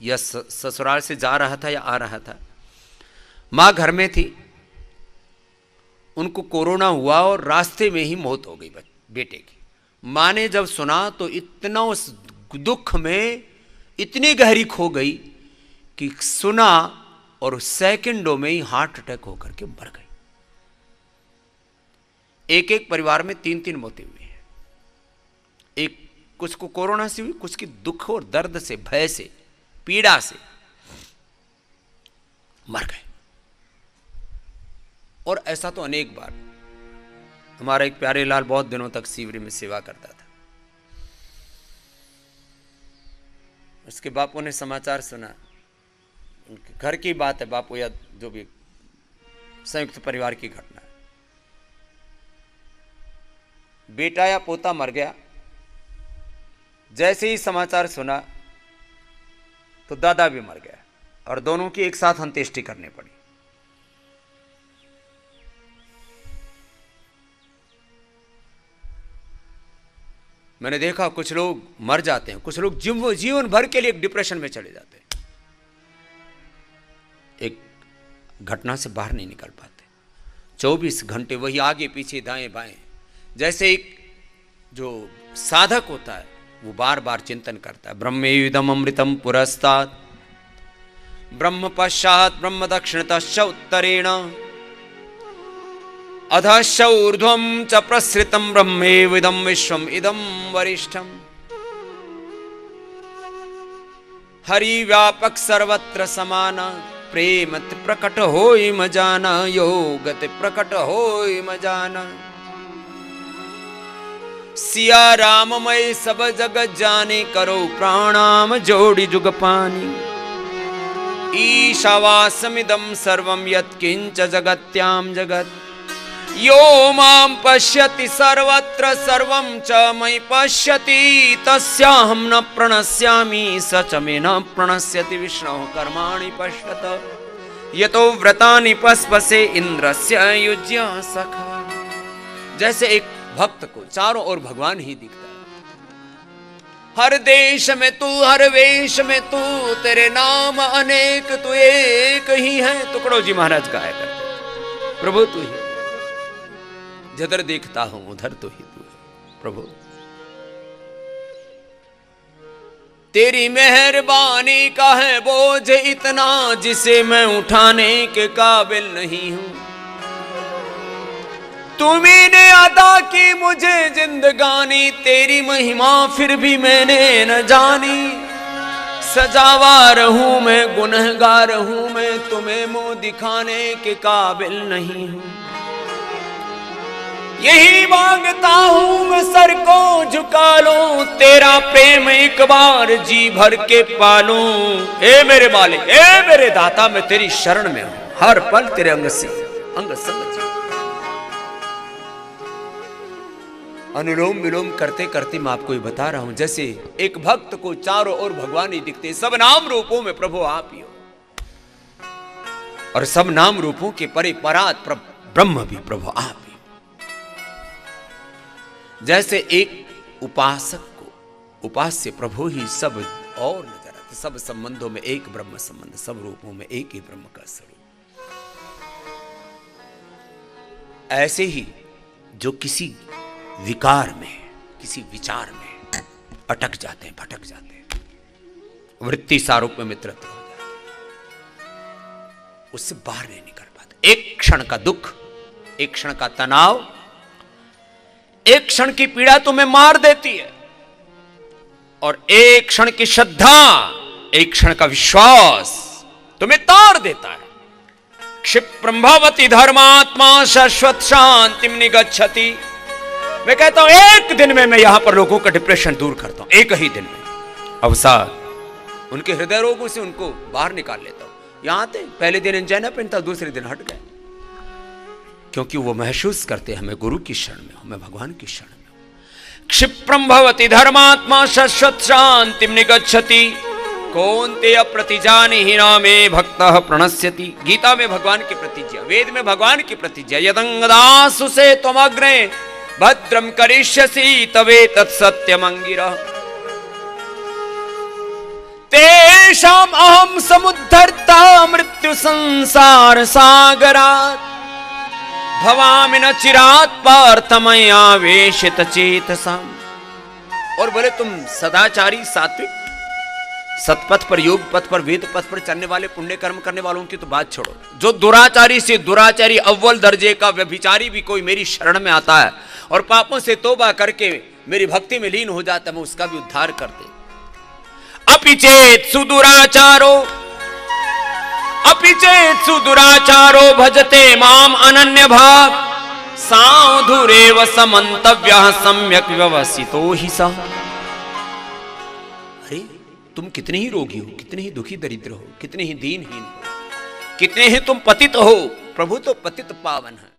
या ससुराल से जा रहा था या आ रहा था, मां घर में थी, उनको कोरोना हुआ और रास्ते में ही मौत हो गई बेटे की। मां ने जब सुना तो इतना उस दुख में इतनी गहरी खो गई कि सुना और सेकंडों में ही हार्ट अटैक होकर के मर गई। एक एक परिवार में 3-3 मौतें हुई हैं। एक कुछ को कोरोना से हुई, कुछ की दुख और दर्द से, भय से, पीड़ा से मर गए। और ऐसा तो अनेक बार। हमारा एक प्यारे लाल बहुत दिनों तक शिविर में सेवा करता था। उसके बापू ने समाचार सुना, उनके घर की बात है, बापू या जो भी संयुक्त परिवार की घटना है, बेटा या पोता मर गया। जैसे ही समाचार सुना तो दादा भी मर गया और दोनों की एक साथ अंत्येष्टि करनी पड़ी। मैंने देखा कुछ लोग मर जाते हैं, कुछ लोग जीवन भर के लिए एक डिप्रेशन में चले जाते हैं, एक घटना से बाहर नहीं निकल पाते। 24 घंटे वही आगे पीछे दाएं बाएं। जैसे एक जो साधक होता है वो बार बार चिंतन करता है, ब्रह्मेदम अमृतम पुरस्तात् ब्रह्म पश्चात् ब्रह्म दक्षिणतश्च उत्तरेण अधश्च ऊर्ध्वं च प्रसृतं ब्रह्मेविदं विश्वम् इदं वरिष्ठम् हरि व्यापक सर्वत्र समान प्रेमति प्रकट होई म जाना योगति प्रकट होई म जाना सिया राममय सब जगत जाने करो प्राणाम जोड़ी जुग पानी ईशावासमिदं सर्वं यत्किंच जगत्यां जगत् यो मां पश्यति सर्वत्र सर्वं च मयि पश्यति तस्याहं न प्रणश्यामि स च मे न प्रणश्यति विष्णोः कर्माणि पश्यत यतो व्रतानि पस्पसे इंद्रस्य युज्य सखा। जैसे एक भक्त को चारों ओर भगवान ही दिखता है, हर देश में तू, हर वेश में तू, तेरे नाम अनेक तू एक ही है। टुकड़ो जी महाराज गाया करते, प्रभु तू ही, जिधर देखता हूं उधर तो ही तू है प्रभु। तेरी मेहरबानी का है बोझ इतना जिसे मैं उठाने के काबिल नहीं हूं। तुम्ही ने अदा की मुझे जिंदगानी, तेरी महिमा फिर भी मैंने न जानी। सजावार हूं मैं, गुनहगार हूं मैं, तुम्हें मुंह दिखाने के काबिल नहीं हूं। यही मांगता हूं मैं सर को झुका लूं, तेरा प्रेम एक बार जी भर के पालूं। ए मेरे मालिक, ए मेरे दाता, मैं तेरी शरण में हूं, हर पल तेरे अंग से अंग संग। अनुलोम विलोम करते करते मैं आपको ये बता रहा हूं, जैसे एक भक्त को चारों ओर भगवान ही दिखते, सब नाम रूपों में प्रभु आप ही हो, और सब नाम रूपों के परे परात ब्रह्म भी प्रभु आप ही। जैसे एक उपासक को उपास्य प्रभु ही सब और नजर आते, सब संबंधों में एक ब्रह्म संबंध, सब रूपों में एक ही ब्रह्म का स्वरूप। ऐसे ही जो किसी विकार में, किसी विचार में अटक जाते हैं, भटक जाते हैं, वृत्ति सारूप में मित्रत्व हो जाते हैं, उससे बाहर नहीं निकल पाते। एक क्षण का दुख, एक क्षण का तनाव, एक क्षण की पीड़ा तुम्हें मार देती है, और एक क्षण की श्रद्धा, एक क्षण का विश्वास तुम्हें तार देता है। क्षिप्रंभवति धर्मात्मा शाश्वत शांतिम निगच्छति। मैं कहता हूं एक दिन में मैं यहां पर लोगों का डिप्रेशन दूर करता हूं, एक ही दिन में अवसाद, उनके हृदय रोगों से उनको बाहर निकाल लेता हूं। यहां आते पहले दिन एंजाइना पेन था, दूसरे दिन हट गए। क्योंकि वो महसूस करते हैं मैं गुरु की शरण में हूं, मैं भगवान की शरण में हूं। क्षिप्रम भवति धर्मात्मा शाश्वत शांतिम निगच्छति कौन्तेय प्रतिजानिहि नामे भक्तः प्रणश्यति। गीता में भगवान की प्रतिज्ञा, वेद में भगवान की प्रतिज्ञा, यदंगदासु से त्वमग्रे भद्रम करिष्यसि तवे तत्सत्यमंगिरः तेषाम अहम समुद्धर्ता मृत्यु संसार सागरात् भवामि न चिरात् पार्थमया वेशित चेतसाम्। और बोले तुम सदाचारी सात्विक सतपथ पर योग पथ पर वेद पथ पर चलने वाले पुण्य कर्म करने वालों की तो बात छोड़ो, जो दुराचारी से दुराचारी अव्वल दर्जे का व्यभिचारी भी कोई मेरी शरण में आता है और पापों से तौबा करके मेरी भक्ति में लीन हो जाता है, मैं उसका भी उद्धार कर दे। अपि चेत सुदुराचारो भजते माम अनन्य भाव साधुरेव समन्तव्यः सम्यक व्यवसितो हि सः। अरे तुम कितने ही रोगी हो, कितने ही दुखी दरिद्र हो, कितने ही दीनहीन हो, कितने ही तुम पतित हो, प्रभु तो पतित पावन है।